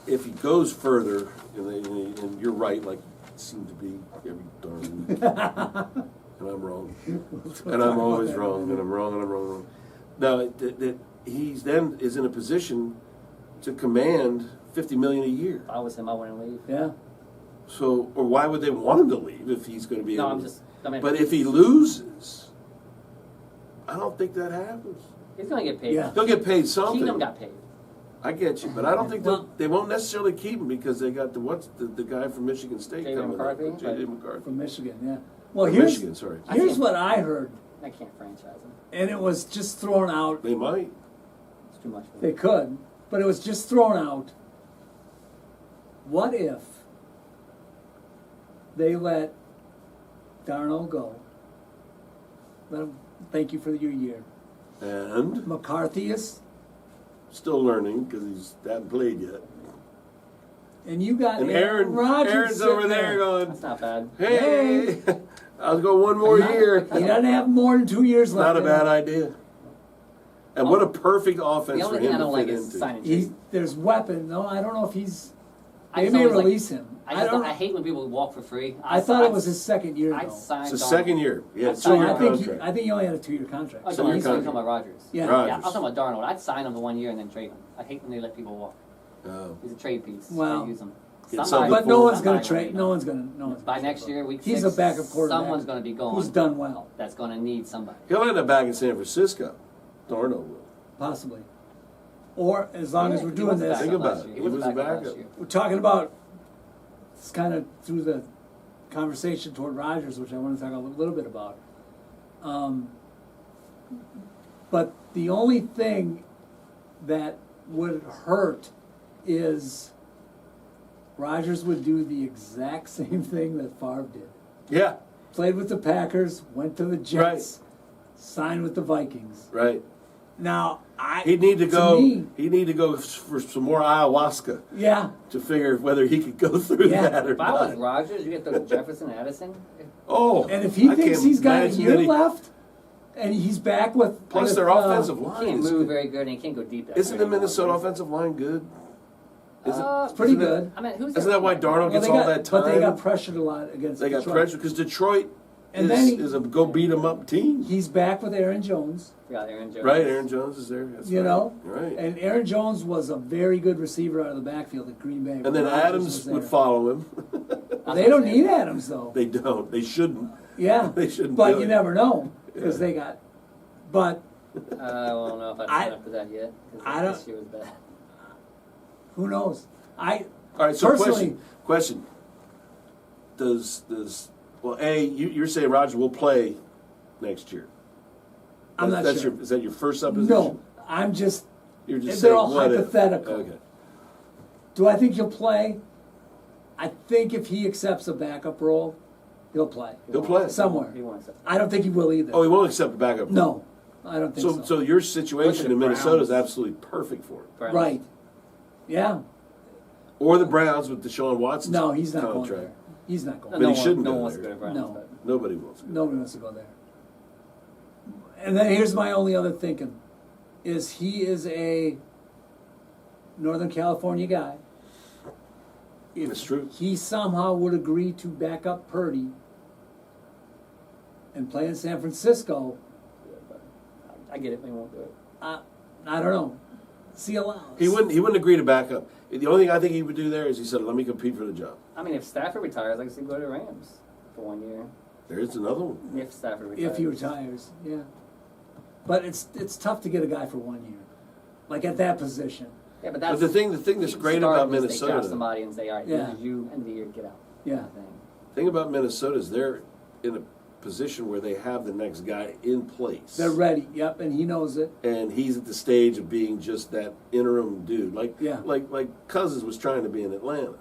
if he goes further, and you're right, like it seemed to be every darn week, and I'm wrong, and I'm always wrong, and I'm wrong, and I'm wrong. Now that he's then is in a position to command $50 million a year. If I was him, I wouldn't leave. Yeah. So, or why would they want him to leave if he's going to be? No, able I'm to- just, I mean, But if he loses, I don't think that happens. he's going to get paid. Yeah. They'll get paid something. Keenum got paid. I get you, but I don't think Well- they won't necessarily keep him because they got the guy from Michigan State J.J. coming up, McCarthy, J.J. but- McCarthy. From Michigan, yeah. Well, From here's Michigan, sorry. here's what I heard, I can't franchise him. and it was just thrown out. They might. It's too much for They them. could, but it was just thrown out. What if they let Darnold go? Let him thank you for your year. And McCarthy is, still learning because he's hasn't played yet. and you got And Aaron Rodgers. Aaron's sitting over there going, That's not bad. hey, I'll go one more year. He doesn't have more than 2 years left. Not a in bad him. idea. And what a perfect offense The for only thing him I don't to fit like is into. signing He, Chase. there's weapon. No, I don't know if he's. I They just may always like- release him. I hate when people walk for free. I thought it was his second year I'd though. sign It's the Darnold. second year. Yeah, I'd So sign two-year I think contract. I think he only had a 2-year contract. Oh, So no, you're he's talking contract. about Rodgers. Yeah. Yeah, Rodgers. I'm talking about Darnold. I'd sign him for 1 year and then trade him. I hate when they let people walk. Oh. He's a trade piece. Well, I use him. Get Somebody- something But no one's somebody going to trade. need No him. one's going to. No one's By gonna next trade. year, week He's 6, a backup quarterback. someone's going to be going. Who's done well, That's going to need somebody. He'll end up back in San Francisco. Darnold will. possibly. Or as long as Yeah, we're he doing was a this, backup Think about last it. year. He was a last backup. year. we're talking about. It's kind of through the conversation toward Rodgers, which I want to talk a little bit about. But the only thing that would hurt is Rodgers would do the exact same thing that Favre did. Yeah, Played with the Packers, went to the Jets, signed with the Vikings. right. Now, He'd need to go. me, He'd need to go for some more ayahuasca yeah, to figure whether he could go through Yeah. that or If I was not. Rodgers, you get those Jefferson, Addison. Oh, and if he I thinks can't he's got a imagine year that he- left, and he's back with Plus with, their offensive He line can't is move good. very good and he can't go deep. that Isn't way the anymore. Minnesota offensive line good? It's pretty isn't good. I mean, who's Isn't that why Darnold gets they all got, that time? But they got pressured a lot against They got Detroit. pressure because Detroit And then he- is a go beat 'em up team. He's back with Aaron Jones, Got Aaron Jones. Right, Aaron Jones is there. That's you right. know? Right. And Aaron Jones was a very good receiver out of the backfield at Green Bay. And then Rodgers Adams was would there. follow him. They don't need Adams, though. They don't. They shouldn't. Yeah. They shouldn't But do you it. never know, because Yeah. they got, but I don't know if I'd I- sign up for that yet. 'Cause I don't- This year was bad. who knows? All right. So Personally- question. Does well, you're saying Roger will play next year? I'm not That's sure. Is that your first supposition? No, I'm just, You're just they're saying all what if. hypothetical. Okay. do I think he'll play? I think if he accepts a backup role, he'll play. He'll play. Somewhere. He wants it. I don't think he will either. Oh, he won't accept a backup. No, I don't think so. So your situation the in Minnesota is Browns. absolutely perfect for him. Browns. Right. Yeah. Or the Browns with Deshaun Watson's No, he's not contract. going there. He's not going No, But there. he shouldn't no go one wants to there. go to Browns. No. but- Nobody wants to go. Nobody wants to go there. And then here's my only other thinking, is he is a Northern California guy. If That's true. he somehow would agree to back up Purdy and play in San Francisco, Yeah, but I get it, but he won't do it. I don't know. See, allows. He wouldn't agree to back up. The only thing I think he would do there is he said, "Let me compete for the job." I mean, if Stafford retires, I can see go to the Rams for 1 year. There's another one. If Stafford retires. If he retires, yeah. But it's tough to get a guy for 1 year, like at that position. Yeah, but But that's the thing that's great start about is They Minnesota, draft somebody and say, all right, Yeah. this is you, end of the year, get out. Yeah. Kind of thing. thing about Minnesota is they're in a position where they have the next guy in place. They're ready. Yep, and he knows it. And he's at the stage of being just that interim dude, like Yeah. like Cousins was trying to be in Atlanta.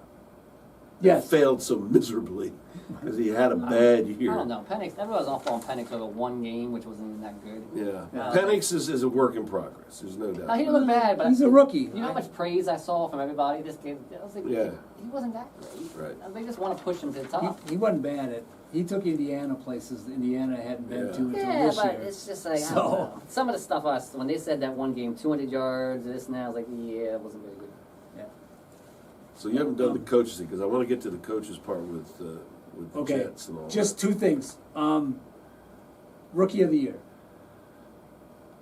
Yes. Failed so miserably because he had a bad year. I don't know. Penix, everyone's off on Penix over one game, which wasn't even that good. Yeah, Penix is a work in progress. There's no doubt. He didn't look bad, but He's a rookie. You know how much praise I saw from everybody this game? I was like, Yeah. he wasn't that great. Right. They just want to push him to the top. He wasn't bad at. He took Indiana places Indiana hadn't been Yeah. to until Yeah, this but year. it's just like, I So- don't know. Some of the stuff when they said that one game, 200 yards, this and that, I was like, yeah, it wasn't very good. Yeah. So you haven't done the coaches thing because I want to get to the coaches part with the Okay. Jets and all. Just two things. Rookie of the year,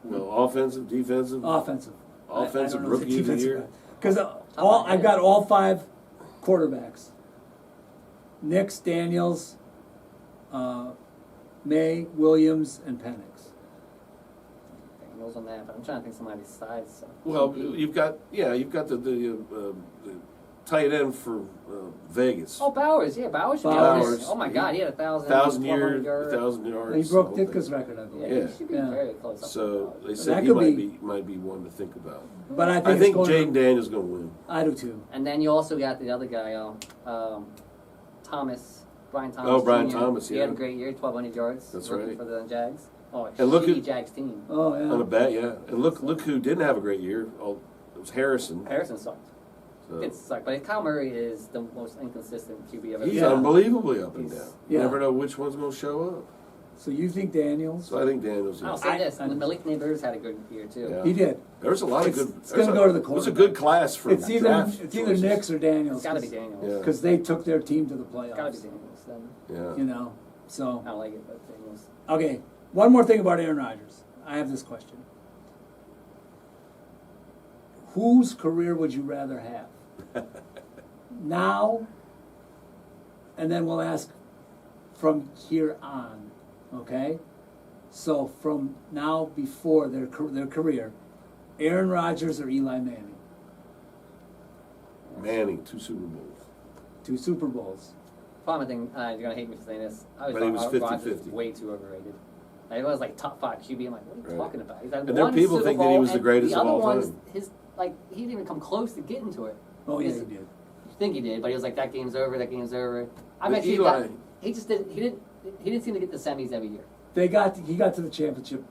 that. Well, offensive, defensive, offensive. offensive rookie of the year. Because I've got all 5 quarterbacks. Nix, Daniels, May, Williams, and Penix. Daniels on that, but I'm trying to think somebody besides. Well, QB. you've got the tight end for Vegas. Oh, Bowers, yeah, Bowers should be Bowers. on this. Oh my God, he had 1,000, 1,000 yards. 1,000 yards. He broke the whole Ditka's thing. record, I Yeah, believe. Yeah. he should be Yeah. very close. up So with they Bowers. said That he could might be one to think about. But I think, I it's think going Jaden Daniels going to win. I do too. And then you also got the other guy, Thomas, Brian Thomas. Oh, Brian Jr. Thomas, He yeah. had a great year, 1,200 yards. That's rookie right. For the Jags. Oh, And look shitty who- Jags team. Oh On a yeah. bet, yeah. And look who didn't have a great year. Oh, it was Harrison. Harrison sucked. So It sucked. But Kyle Murray is the most inconsistent QB I've ever he's seen. Yeah. unbelievably up and He's- down. Yeah. You never know which one's going to show up. So you think Daniels? So I think Daniels. I'll Yeah. say this: I- Malik Neighbors had a good year too. Yeah. He did. There was a lot of It's- good. it's gonna go to the It was a quarterback. good class for It's either draft choices. Nix or Daniels. It's got to be Daniels. Yeah. Because they took their team to the It's got to be playoffs. Daniels. Then. Yeah. You know. So I don't like it, but Daniels. okay. One more thing about Aaron Rodgers. I have this question. Whose career would you rather have? Now, and then we'll ask from here on, okay? So from now before their career, Aaron Rodgers or Eli Manning? Manning, 2 Super Bowls. 2 Super Bowls. Problem thing, you're gonna hate me for saying this. I But he was thought 50-50. Rodgers was way too overrated. Like, it was like top 5 QB. I'm like, what are you Right. talking about? He's had And there are one people Super think that he Bowl, was the and greatest the of other all ones, time. he didn't even come close to getting to it. Oh yeah, His- he did. You think he did, but he was like, that game's over. That game's over. I But bet you Eli- he just didn't. He didn't seem to get the semis every year. He got to the championship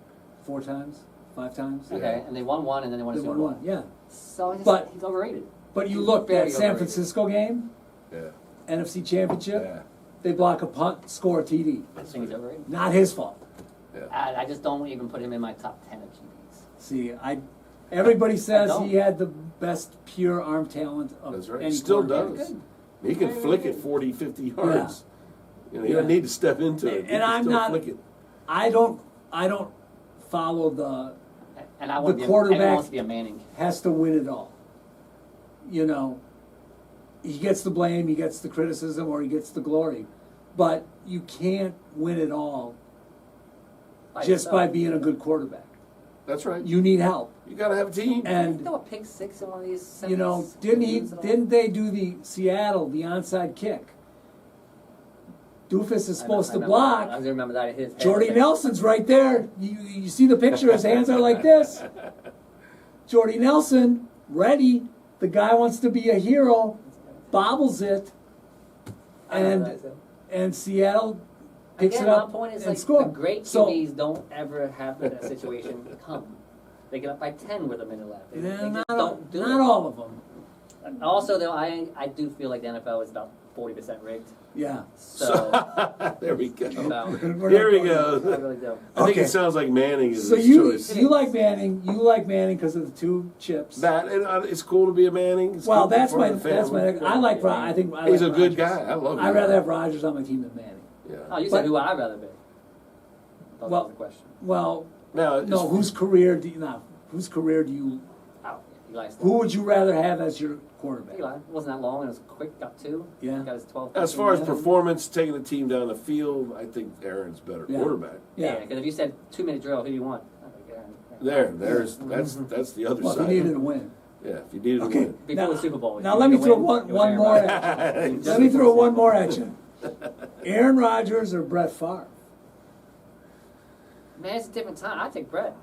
4 times, 5 times. Yeah. Okay, and they won one, and then they won a They Super won Bowl. one, yeah. So I just, But- he's overrated. But you He's look very at San overrated. Francisco game, Yeah. NFC Championship. Yeah. They block a punt, score a TD. I just think he's overrated. Not his fault. Yeah. I just don't even put him in my top 10 of QBs. See, everybody says don't. he had the best pure arm talent of That's right. any Still quarterback. does. He can flick it 40, 50 yards. You know, you Yeah. don't need to step into it. And You can I'm still not- flick it. I don't follow the And I want The to be quarterback- everyone wants to be a Manning. has to win it all. You know, he gets the blame, he gets the criticism, or he gets the glory. But you can't win it all just by being a good quarterback. That's right. You need help. You got to have a team. And Throw a pick six in one of these. you know, semis, lose it all. didn't they do the Seattle, the onside kick? Doofus is I know- supposed I to remember block. that. I remember that. His head Jordy was- Nelson's right there. You see the picture, his hands are like this. Jordy Nelson, ready. The guy wants to be a hero, bobbles it, I remember and that too. and Seattle picks Again, it up my point is and like scores. the great So, QBs don't ever have that situation come. They get up by 10 with a minute left. They yeah, just not, don't do not it. all of them. Also, though, I do feel like the NFL is about 40% rigged. Yeah. So, There we go. so We're Here we not go. I really do. I think Okay. it sounds like Manning is So his you choice. like Manning. You like Manning because of the two chips. That and it's cool to be a Manning. It's Well, cool to be that's part my of the that's my. family. I like. I think I He's like a good Rodgers. guy. I love him. I'd rather have Rodgers on my team than Manning. Yeah. Oh, you But- said who I'd rather be. That Well- was the question. Well, Now, no. Whose career do you not? Whose career do you? Oh, Eli. Who would you rather have as your quarterback? Eli. It wasn't that long. It was quick. Got two. Yeah. Got his 12. as far as 13 performance, taking the team down the field, I think Aaron's better Yeah. quarterback. Yeah, because if you said 2-minute drill, who do you want? I'd be like, Aaron. That's the other Well, if side. you needed to win. Yeah, if you needed Okay. to win. Before Now- the Super Bowl. Now you let me need to throw win, one it was one Aaron more. Rodgers. Let me throw one more at you. Aaron Rodgers or Brett Favre? Man, it's a different time. I take Brett.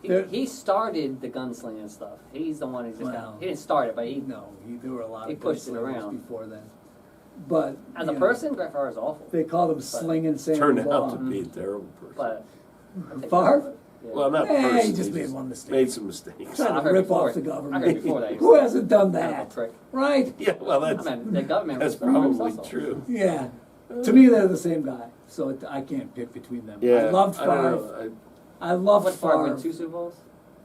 There- He started the gunslinging stuff. He's the one who just Well, he didn't start it, but he No, there were a lot He of pushed it gunslingers around. before then. But as you a know, person, Brett Favre is awful. they called him slinging Sam Turned out Ball. to be a terrible person. But I take Favre? Brett. Yeah. Well, not Eh, person. he just made one mistake. Made some mistakes. Trying I to heard rip before off the it. government. I heard before that. Who hasn't done Kind of a that? prick. Right? Yeah, well, that's I mean, the government that's was the worst probably also. true. Yeah. To me, they're the same guy, so I can't pick between them. Yeah, I loved I don't Favre. know. I loved What Favre win Favre. 2 Super Bowls?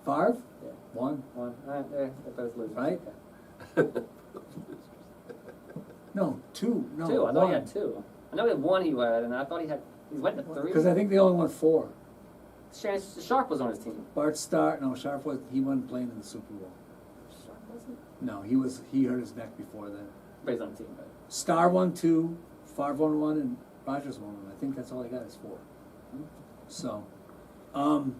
Favre? Yeah. One. One. All right, there. They both lose. Right? Okay. No, two. No, Two. I thought one. he had 2. I know he had 1 he had, and I thought he went to 3. Because I think they only won 4. Sharp was on his team. Bart Starr, no, Sharp he wasn't playing in the Super Bowl. Sharp wasn't? No, he hurt his neck before then. But he's on the team, right? Starr won 2, Favre won 1, and Rodgers won 1. I think that's all he got is 4. So, all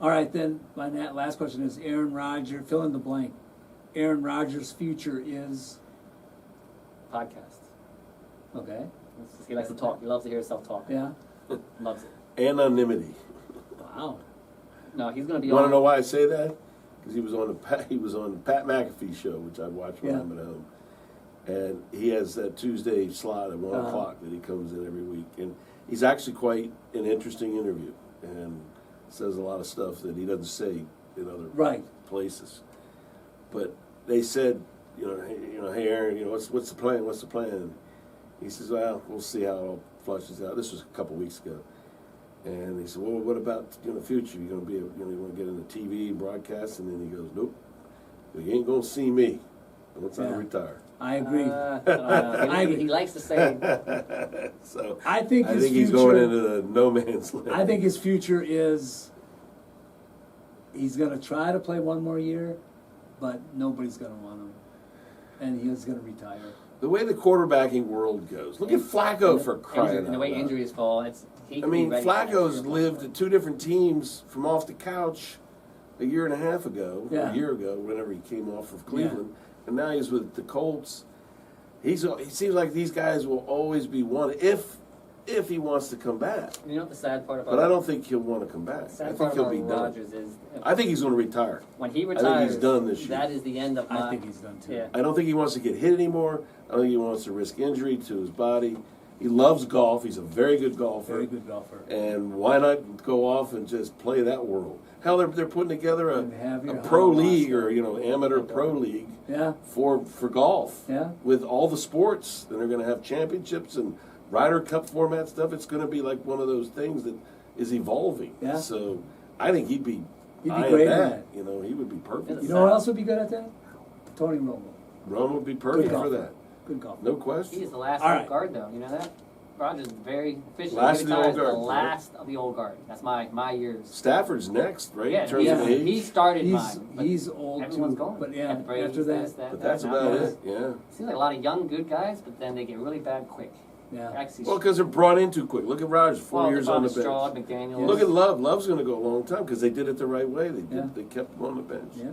right then. My last question is Aaron Rodgers. Fill in the blank. Aaron Rodgers' future is Podcast. okay. He likes to talk. He loves to hear himself talk. Yeah. Loves it. Anonymity. Wow. No, he's going to be You want to on. know why I say that? Because he was on the Pat McAfee show, which I watch when Yeah. I'm at home, and he has that Tuesday slot at 1 Uh-huh. o'clock that he comes in every week, and he's actually quite an interesting interview, and says a lot of stuff that he doesn't say in other Right. places. But they said, hey Aaron, what's the plan? What's the plan? He says, well, we'll see how it all flushes out. This was a couple weeks ago. And he said, well, what about the future? You going to be, you want to get into TV broadcast? And then he goes, nope, you ain't going to see me once I Yeah. retire. I agree. I don't know. He likes to say. So I think his he's future. going into the no man's land. I think his future is he's going to try to play one more year, but nobody's going to want him, and he's going to retire. the way the quarterbacking world goes. Look at Flacco for crying out And the way loud. injuries fall, he I can mean, be ready for next Flacco's year. lived at 2 different teams from off the couch a year and a half ago, Yeah. a year ago, whenever he came off of Cleveland, and now he's with the Colts. He seems like these guys will always be one if he wants to come back. You know what the sad part about? But I don't think he'll want to come back. The sad I think part he'll about be done. Rodgers is I think he's going to retire. when he think retires. he's done this year. That is the end of my. I think he's done too. Yeah. I don't think he wants to get hit anymore. I don't think he wants to risk injury to his body. He loves golf. He's a very good golfer. Very good golfer. And why not go off and just play that world? Hell, they're putting together And have a your pro Holocaust league there. or amateur pro league Yeah, for golf. Yeah. With all the sports, then they're going to have championships and Ryder Cup format stuff. It's going to be like one of those things that is evolving. Yeah. So I think he'd be He'd be I great at at that. You know, he would be perfect. You know who else would be good at that? Tony Romo. Rome would be perfect Good for golfer. that. Good golfer. No question. He's the last All old right. guard, though. You know that? Rogers is very officially Last of the old retired as guard, the right? last of the old guard. That's my years. Stafford's next, right? Yeah, in terms yeah. of age. he started He's mine. but he's old everyone's too. going. But yeah, Got the Brady's, after that, this, But that's that, about now. it. Yeah. Seems like a lot of young, good guys, but then they get really bad quick. yeah. Actually, Well, because they're brought in too quick. Look at Rodgers, 4 years on the bench. Stroud, McDaniels. Look at Love. Love's going to go a long time because they did it the right way. They did. Yeah. They kept him on the bench. Yeah.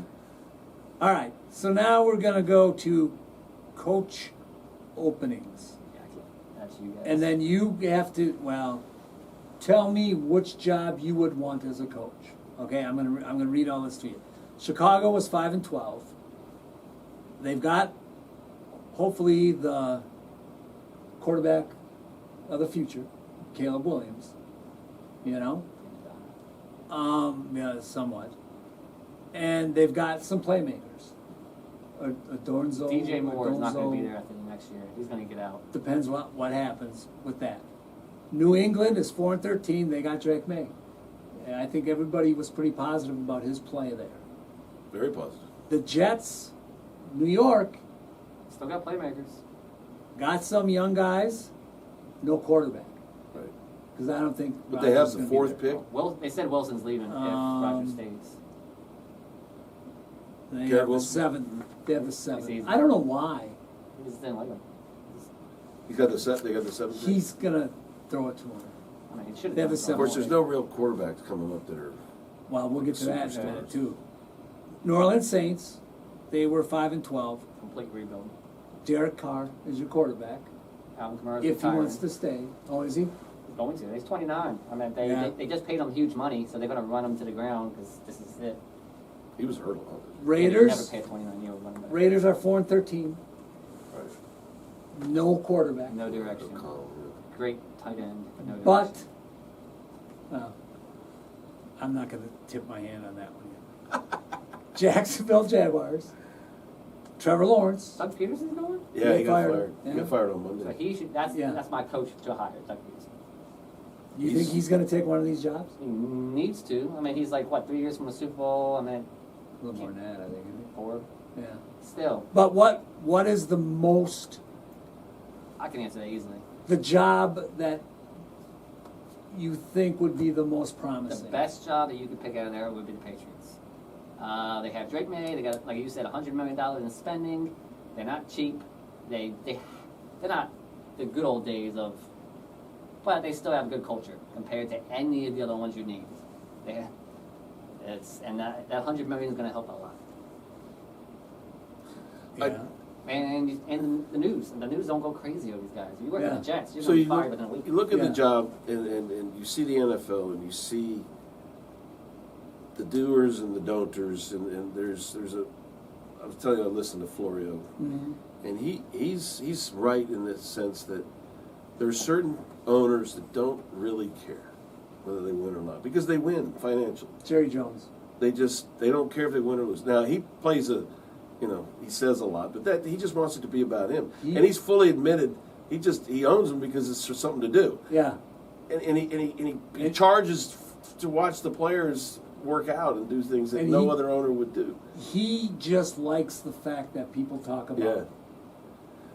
All right. So now we're gonna go to coach openings, That's you guys. and then you have to tell me which job you would want as a coach. Okay, I'm gonna read all this to you. Chicago was 5-12. They've got hopefully the quarterback of the future, Caleb Williams. You know, yeah, somewhat. And they've got some playmakers. Adornzo. DJ Moore is not going to be Adornzo. there, I think, next year. He's going to get out. Depends what happens with that. New England is 4-13. They got Drake May. And I think everybody was pretty positive about his play there. Very positive. The Jets, New York, Still got playmakers. got some young guys, no quarterback. Right. Because I don't think. But they have Rodgers the is gonna be fourth there. pick. They said Wilson's leaving if Rodgers stays. They Garrett have the Wilson? seventh. They have the seventh. Season. I don't know why. He just didn't like him. They got the seventh pick. He's gonna throw it to him. I mean, he should have They have done a Of something. course, there's no real quarterbacks coming up that are. Well, we'll get to that in a Superstars. minute too. New Orleans Saints, they were 5-12. Complete rebuild. Derek Carr is your quarterback. Alvin Kamara's If he retiring. wants to stay. Oh, is he? He's going to. He's 29. I mean, Yeah. they just paid him huge money, so they're going to run him to the ground because this is it. He was hurt a lot. They never Raiders. pay a 29-year-old running back. Raiders are 4-13. Right. No quarterback. No direction. O'Connell, Great tight end, but no But direction. I'm not going to tip my hand on that one yet. Jacksonville Jaguars. Trevor Lawrence. Doug Peterson's going? Yeah, he got fired. fired. Yeah. He got fired on So Monday. he should. That's Yeah. my coach to hire, Doug Peterson. You think he's going to take one of these jobs? He needs to. I mean, he's like what 3 years from a Super Bowl. I mean, A little more than that, I think. Isn't it? 4. Yeah. Still, But what is the most, I can answer that easily. the job that you think would be the most The promising? best job that you could pick out of there would be the Patriots. They have Drake May. They got, like you said, $100 million in spending. They're not cheap. They're not the good old days of, but they still have a good culture compared to any of the other ones you named. That $100 million is going to help a lot. Yeah. And the news don't go crazy over these guys. If you work Yeah. at the Jets, you're So going to you be fired look, within a week. you look at Yeah. the job and you see the NFL and you see the doers and the don'ters and there's a I was telling you I listened to Florio Mhm. and he's right in the sense that there are certain owners that don't really care whether they win or not because they win financially. Jerry Jones. They don't care if they win or lose. Now he plays he says a lot, but that he just wants it to be about him. And he's fully admitted he owns them because it's just something to do. Yeah. And he charges to watch the players work out and do things that And no he- other owner would do. He just likes the fact that people talk about Yeah. the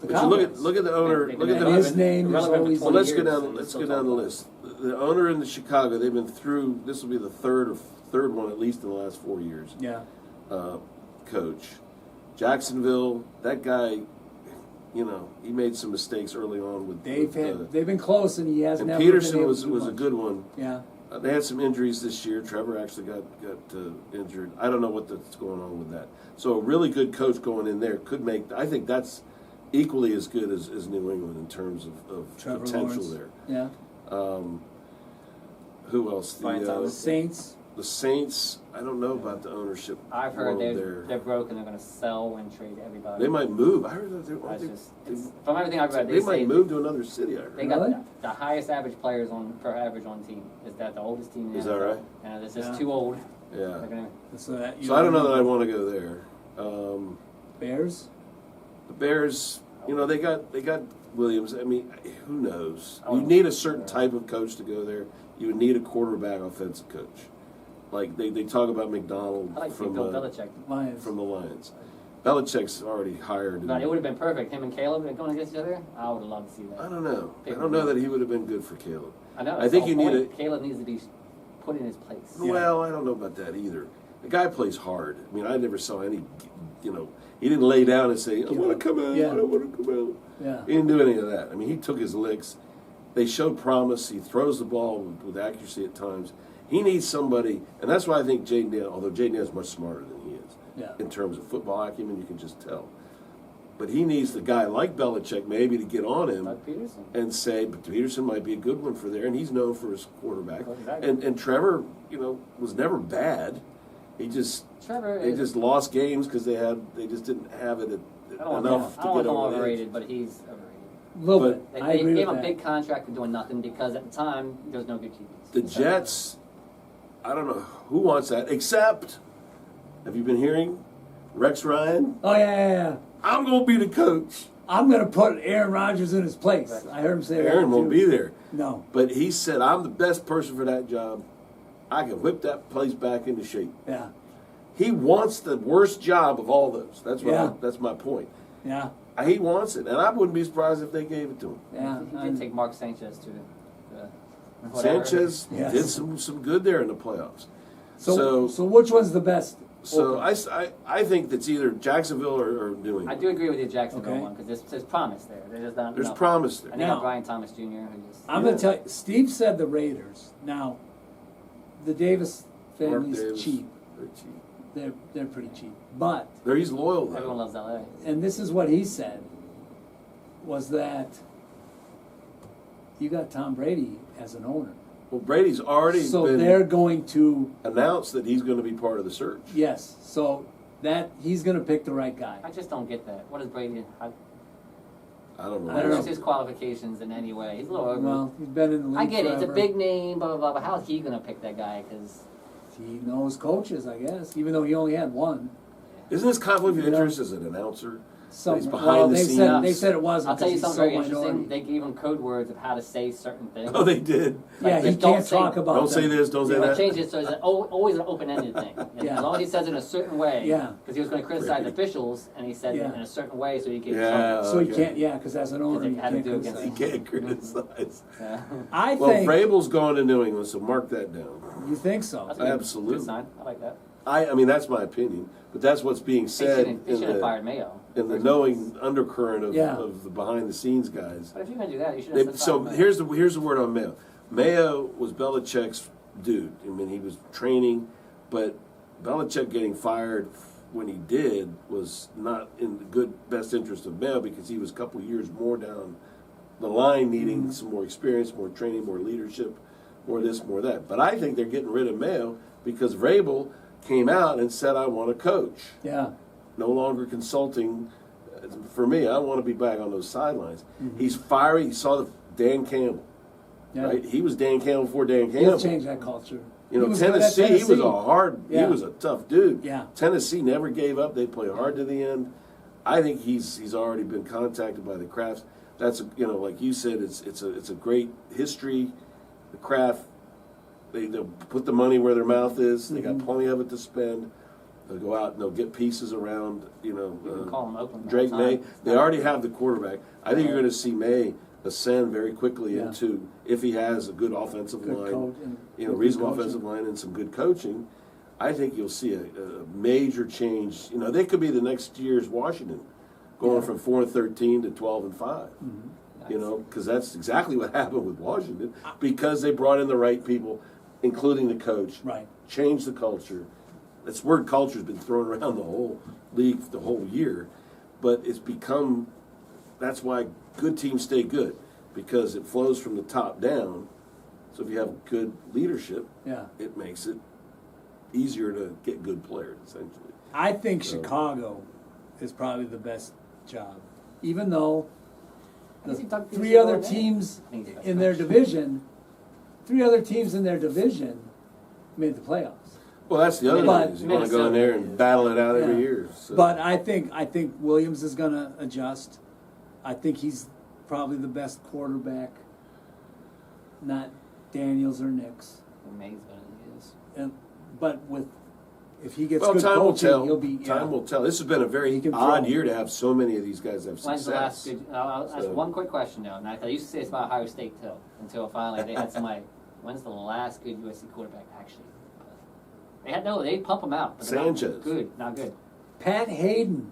But you Cowboys. look at the owner. They've Look been at And the. his name is relevant for always. 20 Well, let's go years, down. and Let's still go down the talk about list. The owner in the Chicago. They've been through. This will be the third one at least in the last 4 years. Yeah. Coach, Jacksonville. That guy. He made some mistakes early on with. They've been close, and he has and never. Peterson been able was to do a much. good one. Yeah. They had some injuries this year. Trevor actually got injured. I don't know what's going on with that. So a really good coach going in there could make. I think that's equally as good as New England in terms of Trevor potential Lawrence. there. Yeah. Who else? Brian The Thomas. Saints. The Saints. I don't know about the ownership. I've heard world they're broken. They're going to sell and trade everybody. They might move. I heard that From everything I've read, they say might move to another city. I heard. They Really? got the highest average players per average on team. Is that the oldest team in the Is that NFL. right? And it's just Yeah. too old. Yeah. They're gonna, So I don't know that I want to go there. Bears. The Bears, they got Williams. I mean, who knows? Oh, You need a certain type of coach to go there. You would need a quarterback offensive coach. like they talk about McDonald I like to see from Bill Belichick. Lions. from the Lions. Belichick's already hired. But it would have been perfect. Him and Caleb going against each other. I would have loved to see that. I don't know. I don't know that he would have been good for Caleb. I know. I think you need Caleb needs to be put in his place. Well, I don't know about that either. The guy plays hard. I mean, I never saw any, he didn't lay down and say, I want to come out, Yeah. I don't want to come out. Yeah. He didn't do any of that. I mean, he took his licks. They showed promise. He throws the ball with accuracy at times. He needs somebody, and that's why I think Jaden Daniels, although Jaden Daniels is much smarter than he is in terms of football acumen, you can just tell. But he needs the guy like Belichick maybe to get on him Like Peterson. and say, but Peterson might be a good one for there, and he's known for his quarterback. Exactly. And Trevor, was never bad. They just lost games because they just didn't have it I don't enough to want get him over the edge. overrated, but he's overrated. A little But- bit. They, I agree gave with him a that. big contract for doing nothing because at the time there was no good QBs. The Jets, I don't know who wants that, except, have you been hearing? Rex Ryan, Oh yeah. I'm going to be the coach. I'm gonna put Aaron Rodgers in his place. I heard him say that. Aaron won't too. be there. No. But he said, I'm the best person for that job. I can whip that place back into shape. Yeah. He wants the worst job of all those. That's what Yeah. that's my point. Yeah. He wants it, and I wouldn't be surprised if they gave it to him. Yeah. He did take Mark Sanchez to whatever. Sanchez Yes. did some good there in the playoffs. So which one's the best? So open? I think that's either Jacksonville or New England. I do agree with you, Jacksonville Okay. one, because there's promise there. There's not There's enough. promise there. And they Now- got Brian Thomas Jr. who just I'm gonna tell you. Steve said the Raiders. Now, the Davis Mark family's Davis, cheap. they're cheap. They're pretty cheap. But He's loyal though. everyone loves LA. and this is what he said was that you got Tom Brady as an owner. Well, Brady's already So been they're going to announced that he's going to be part of the search. yes. So that he's gonna pick the right guy. I just don't get that. What is Brady? I don't know. I don't know. What's his qualifications in any way? He's a little over. Well, he's been in the league I get it. It's a forever. big name, blah, blah, blah. But how's he going to pick that guy? Because He knows coaches, I guess, even though he only had one. Isn't this conflict of You know. interest as an announcer? He's behind Well, the they scenes. said it wasn't. I'll tell you 'cause he's something very so interesting. minority. They gave him code words of how to say certain things. Oh, they did. Yeah, Like, he just don't can't say- talk about. Don't say them. this. Don't say But that. change it so it's always an open-ended thing. Yeah. As long as he says it in a certain way. Yeah. Because he was going to criticize Brady. officials, and he said it Yeah. in a certain way so he could. Yeah. So he Okay. can't. Yeah, because as an owner, Because he they had to can't do it against He criticize. can't criticize. Yeah. I Well, think. Vrabel's going to New England, so mark that down. You think so? That's a good- Absolutely. Good sign. I like that. I mean, that's my opinion, but that's what's being They said should have fired Mayo. in the knowing undercurrent of, Yeah. of the behind the scenes guys. But if you're going to do that, you should They, have so here's the word on Mayo. Mayo was Belichick's dude. I mean, he was training, but Belichick getting fired when he did was not in the best interest of Mayo because he was a couple years more down the line, needing some more experience, more training, more leadership, more this, more that. But I think they're getting rid of Mayo because Vrabel came out and said, "I want to coach." Yeah. No longer consulting. For me, I want to be back on those sidelines. He's fiery. He saw the Dan Campbell, Yeah. right? He was Dan Campbell before Dan Campbell. He'll change that culture. You know, He was good at Tennessee, he was a hard, Yeah. he was a tough dude. Yeah. Tennessee never gave up. They played hard to the end. I think he's already been contacted by the Crafts. That's like you said, it's a great history. The Kraft, they'll put the money where their mouth is. They got plenty of it to spend. They'll go out and they'll get pieces around. You can call him Oakland. Drake all the May. time. They already have the quarterback. I think you're going to see May ascend very quickly Yeah. into, if he has a good offensive Good line, coach and good reasonable coaching. offensive line and some good coaching. I think you'll see a major change. They could be the next year's Washington, going Yeah. from 4-13 to 12-5. Mm-hmm. Because that's exactly what happened with Washington. Because they brought in the right people, including the coach, Right. changed the culture. This word culture has been thrown around the whole league the whole year, but it's become. That's why good teams stay good, because it flows from the top down. So if you have good leadership, Yeah. it makes it easier to get good players, essentially. I think So- Chicago is probably the best job, even though the Is he Doug three Peterson other going there? teams I think he's the best in their coach. division made the playoffs. Well, that's the other But- thing. Is you want to go in there and battle it out every Yeah. year. So. But I think Williams is going to adjust. I think he's probably the best quarterback, not Daniels or Nix. May's better than he is. And but if he gets Well, good time will coaching, tell. he'll be. Time will tell. This has been a He very can odd throw. year to have so many of these guys have When's the last success. good? I'll ask So- one quick question now. I used to say it's about Ohio State too, until finally they had somebody. When's the last good USC quarterback actually? They pump them out. But they're not Sanchez. not good. Pat Hayden.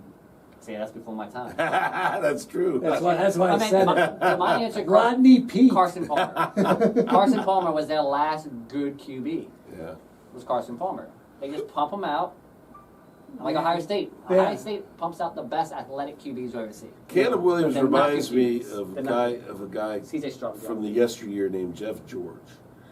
See, that's before my time. That's true. That's why I mean, said my, it. so my answer, Rodney Peete. Carson Palmer. Carson Palmer was their last good QB. Yeah. Was Carson Palmer. They just pump them out. Like Ohio State. Yeah. Ohio State pumps out the best athletic QBs you've ever seen. Caleb Williams But they're not reminds good me QBs. of They're a not guy CJ Stroud. from the yesteryear named Jeff George.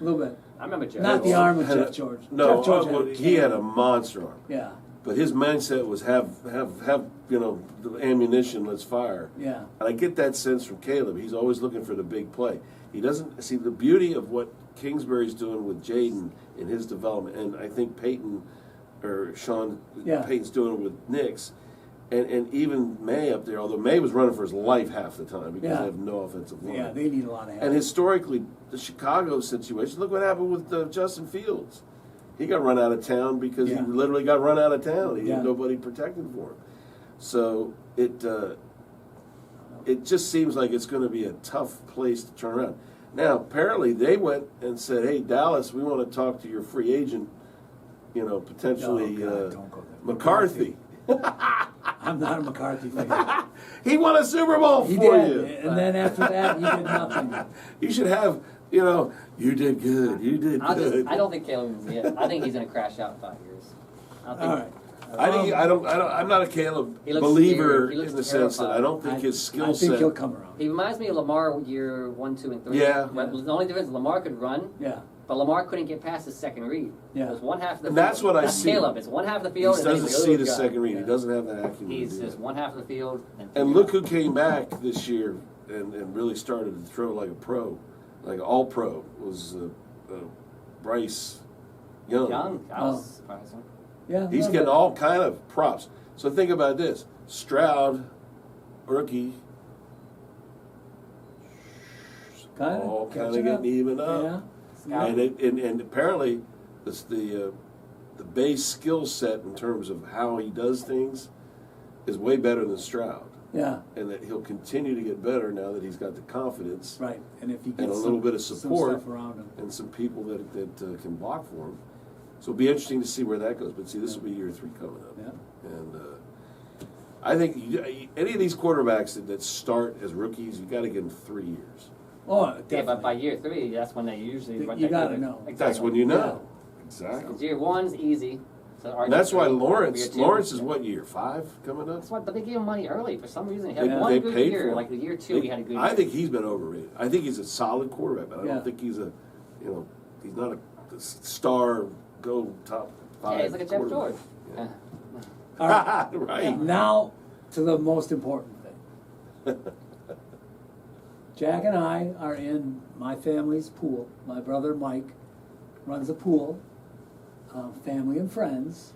A little bit. I remember Jeff. Not the arm of Had a- Jeff George. No, Jeff George well, had a he had a cannon. monster arm. Yeah, But his mindset was have the ammunition, let's fire. yeah. And I get that sense from Caleb. He's always looking for the big play. He doesn't see the beauty of what Kingsbury's doing with Jaden in his development, and I think Sean Yeah. Payton's doing it with Nix, and even May up there. Although May was running for his life half the time because Yeah. they have no offensive line. Yeah, they need a lot of help. And historically, the Chicago situation. Look what happened with Justin Fields. He got run out of town because Yeah. he literally got run out of town. He Yeah. had nobody protecting for him. So it just seems like it's going to be a tough place to turn around. Now, apparently, they went and said, "Hey, Dallas, we want to talk to your free agent, potentially Oh, God, don't go there. McCarthy." I'm not a McCarthy fan. He won a Super Bowl He for did, you. and then after that, he did nothing. You should have, you did good. You did good. I don't think Caleb is yet. I think he's going to crash out in 5 years. I don't think, All right. I'm not a Caleb He looks believer scared. He looks in the sense that I terrified. don't think his skill I think he'll set. come around. He reminds me of Lamar year 1, 2, and 3. Yeah. But the only difference is Lamar could run, Yeah, but Lamar couldn't get past the second read. Yeah. It was one half of the And field. that's what I see. Caleb. It's one half of the He field. and then doesn't he's a see good the guy. second read. Yeah. He doesn't have that acumen. He's to do just that. one half of the field. And look who came back this year and really started to throw like a pro, like an all pro, was Bryce Young. Young. I was surprised. yeah. He's no, getting but- all kind of props. So think about this: Stroud, rookie, all kind of catching up. getting even up. Yeah. Scout. And apparently, this, the base skill set in terms of how he does things is way better than Stroud, Yeah, and that he'll continue to get better now that he's got the confidence right. And if he gets and a little bit of some support stuff around him. and some people that can block for him. So it'll be interesting to see where that goes. But see, this will be year 3 coming up, Yeah. and I think any of these quarterbacks that start as rookies, you got to give them 3 years. Oh, Yeah, definitely. but by year 3, that's when they usually run You that gotta good. know. Exactly. That's when you know. Yeah. Exactly. Because year 1's easy. So And that's why year Lawrence 2 is what, year 5 coming up? That's why, but they gave him money early for some reason. He had Yeah. one They good paid year, for like the year 2, he had a good year. I think he's been overrated. I think he's a solid quarterback, but I Yeah. don't think he's he's not a star go top 5. Yeah, he's like a Jeff George. quarterback. Yeah. All right. Right. Now to the most important thing. Jack and I are in my family's pool. My brother Mike runs a pool, family and friends,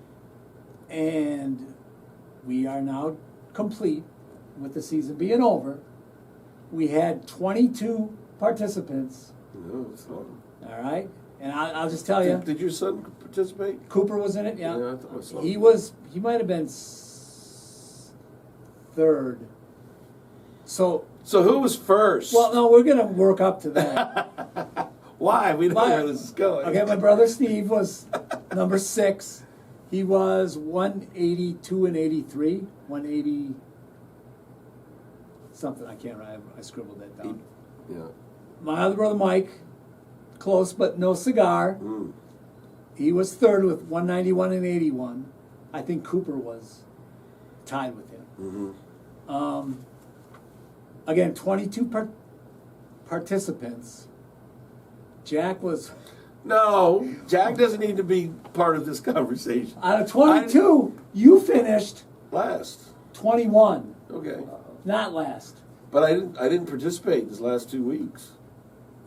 and we are now complete with the season being over. We had 22 participants, No, it's not. all right? And I'll just tell you, Did your son participate? Cooper was in it, yeah. Yeah, I thought I saw He might have been third. So, So who was first? well, no, we're gonna work up to that. Why? We know My- where this is going. Okay, my brother Steve was number 6. He was 182 and 83, 180 something. I can't remember. I scribbled that down. Yeah. My other brother Mike, close but no cigar. Mm. He was third with 191 and 81. I think Cooper was tied with him. Mm-hmm. Again, 22 participants. Jack was, No, Jack doesn't need to be part of this conversation. out of 22, you finished Last. 21, Okay. not last. But I didn't participate these last 2 weeks.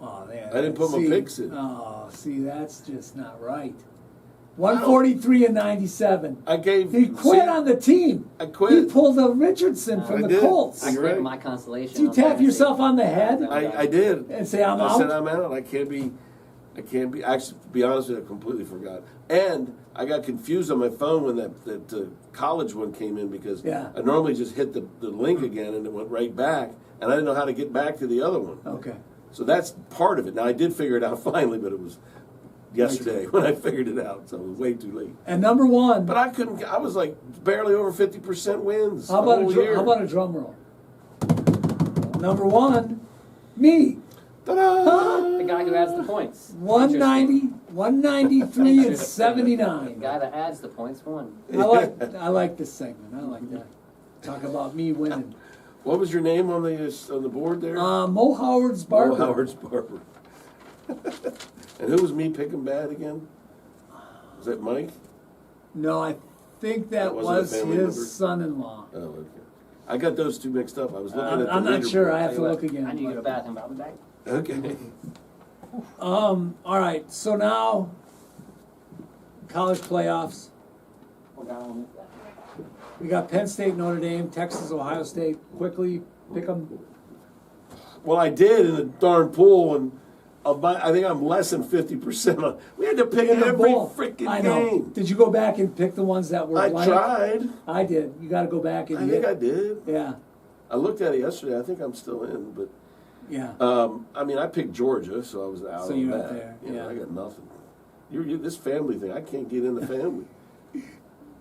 Oh, man. I didn't put my picks in. Oh, see, that's just not right. 143 and 97. I gave. He quit on the team. I quit. He pulled a Richardson from I the did. Colts. I You're quit right. my consolation. Did you on tap fantasy. yourself on the head I did. and say, I'm I out? said I'm out. I can't be. I can't be, actually, to be honest with you, I completely forgot. And I got confused on my phone when that college one came in because Yeah. I normally just hit the link again and it went right back, and I didn't know how to get back to the other one. Okay. So that's part of it. Now, I did figure it out finally, but it was yesterday when I figured it out, so it was way too late. And number one, But I couldn't, I was like barely over 50% wins. how about the whole year. how about a drum roll? Number one, me. Ta-da! The guy who adds the points. 190, 193, and The 79. guy that adds the points won. I like this segment. I like that. Talk about me winning. What was your name on the board there? Mo Howard's Barber. Oh, Howard's Barber. And who was me picking bad again? Was that Mike? No, I think that That wasn't a was family his member? son-in-law. Oh, okay. I got those two mixed up. I was looking at the I'm not sure. I leaderboard. have to Tell you look what, again. I need to go to the bathroom, but I'll be back. Okay. All right. So now, college playoffs. Hold on. We got Penn State, Notre Dame, Texas, Ohio State. Quickly pick them. Well, I did in the darn pool, and I think I'm less than 50% on. We had to pick In the every bowl. freaking I know. game. Did you go back and pick the ones that were I blank? tried. I did. You got to go back and I think I did. Yeah, I looked at it yesterday. I think I'm still in, but yeah. I mean, I picked Georgia, so I was out So on you're that. out there, You know, yeah. I got nothing. This family thing, I can't get in the family.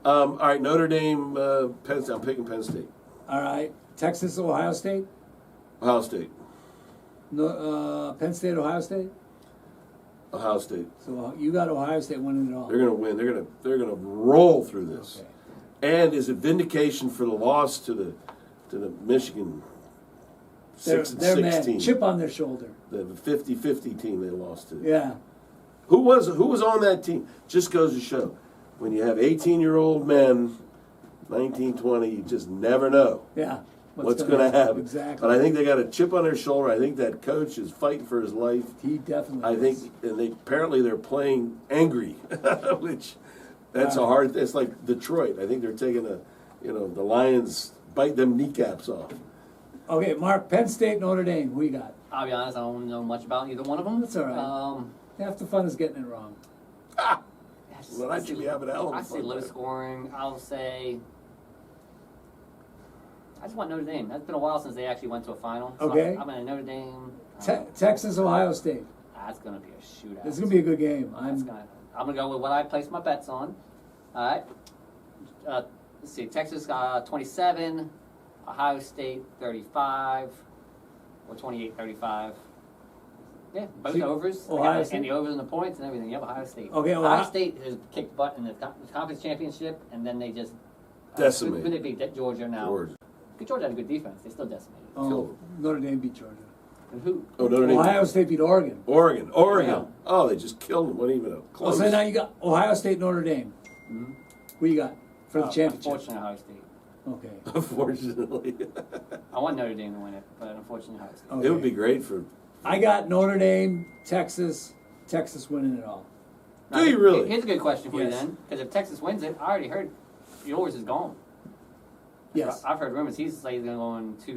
All right, Notre Dame, Penn State. I'm picking Penn State. All right. Texas, Ohio State. Ohio State. No, Penn State, Ohio State. Ohio State. So you got Ohio State winning it all. They're going to win. They're going to roll through this. Okay. And is it vindication for the loss to the Michigan They're 6-6 mad. team? Chip on their shoulder. The 50-50 team they lost to. Yeah. Who was on that team? Just goes to show, when you have 18-year-old men, 19, 20, you just never know Yeah. what's going to happen. Exactly. But I think they got a chip on their shoulder. I think that coach is fighting for his life. He definitely. I think, is. and apparently they're playing angry, which that's a Wow. hard. It's like Detroit. I think they're taking the Lions bite them kneecaps off. Okay, Mark. Penn State, Notre Dame. Who you got? I'll be honest, I don't know much about either one of them. That's all right. Half the fun is getting it wrong. Well, I should be having a hell of a I say fun low there. scoring. I'll say. I just want Notre Dame. That's been a while since they actually went to a final. So Okay. I'm in Notre Dame. Texas, Ohio State. That's gonna be a shootout. This is gonna be a good game. I'm gonna go with what I placed my bets on. All right. Let's see. Texas 27, Ohio State 35, or 28-35. Yeah, both See, overs. Ohio And State? the overs and the points and everything. Yep, Ohio State. Okay, Ohio Ohio- State has kicked butt in the conference championship, and then they just Decimated. Could it be Georgia now? Georgia. Georgia had a good defense. They still decimated. Oh, Killed Notre Dame beat Georgia. And who? Oh, Notre Dame. Ohio State beat Oregon. Oregon. Yeah. Oh, they just killed them. Wasn't even a Oh, close. so now you got Ohio State, Notre Dame. Mhm. Who you got for the Oh, championship? Unfortunately, Ohio State. Okay. Unfortunately, I want Notre Dame to win it, but unfortunately, Ohio State. Okay. it would be great for. I got Notre Dame, Texas winning it all. Now, Do you really? Here's a good question for you Yes. then, because if Texas wins it, I already heard yours is gone. Yes. I've heard rumors he's like going to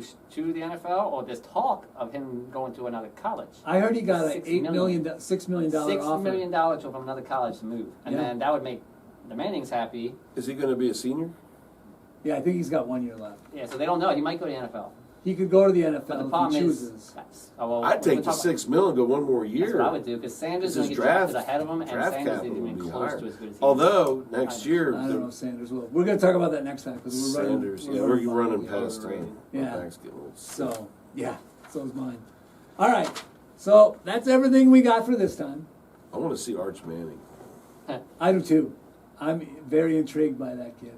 the NFL, or there's talk of him going to another college. I heard he got a $6 million. $6 million $6 offer. million from another college to move, and Yeah. then that would make the Mannings happy. Is he going to be a senior? Yeah, I think he's got 1 year left. Yeah, so they don't know. He might go to the NFL. He could go to the But the NFL if problem he is, chooses. I'd take the $6 million and go one more year. That's what I would do, because Sanders is This going to is get draft- drafted ahead of him, and draft Sanders capital isn't would even be close higher. to as good as he is. Although next year, I don't know if Sanders will. We're going to talk about that next time because we're running. Sanders, yeah, we're running Yeah, past overrated. him. Yeah. Back's getting a little So, yeah, so is mine. All right, so that's everything we got for this time. I want to see Arch Manning. I do too. I'm very intrigued by that kid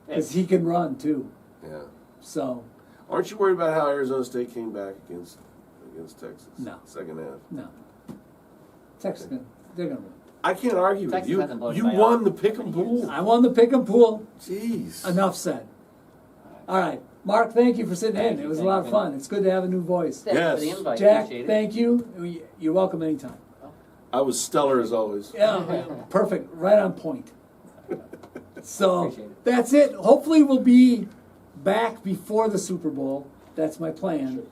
because he can run too. Yeah. So, Aren't you worried about how Arizona State came back against Texas? No. Second half. no. Texas, they're going to win. I can't argue with Texas you. hasn't blown You anybody won out the pick and in many years. pool. I won the pick and pool. Jeez. Enough said. All right, Mark, thank you for sitting in. It was a lot of fun. It's good to have a new voice. Thanks Yes. for the invite. Jack, Appreciate it. thank you. You're welcome anytime. I was stellar as always. Yeah, perfect. Right on point. So Appreciate it. that's it. Hopefully, we'll be back before the Super Bowl. That's my plan.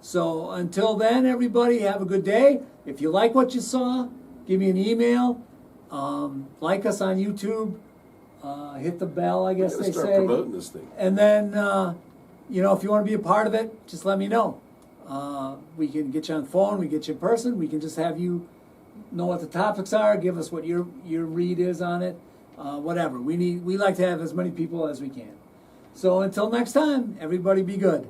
So until then, everybody, have a good day. If you like what you saw, give me an email, like us on YouTube, hit the bell, I guess Gotta they start say. promoting this thing. And then, you know, if you want to be a part of it, just let me know. We can get you on the phone, we get you in person, we can just have you know what the topics are, give us what your read is on it, whatever. We like to have as many people as we can. So until next time, everybody be good.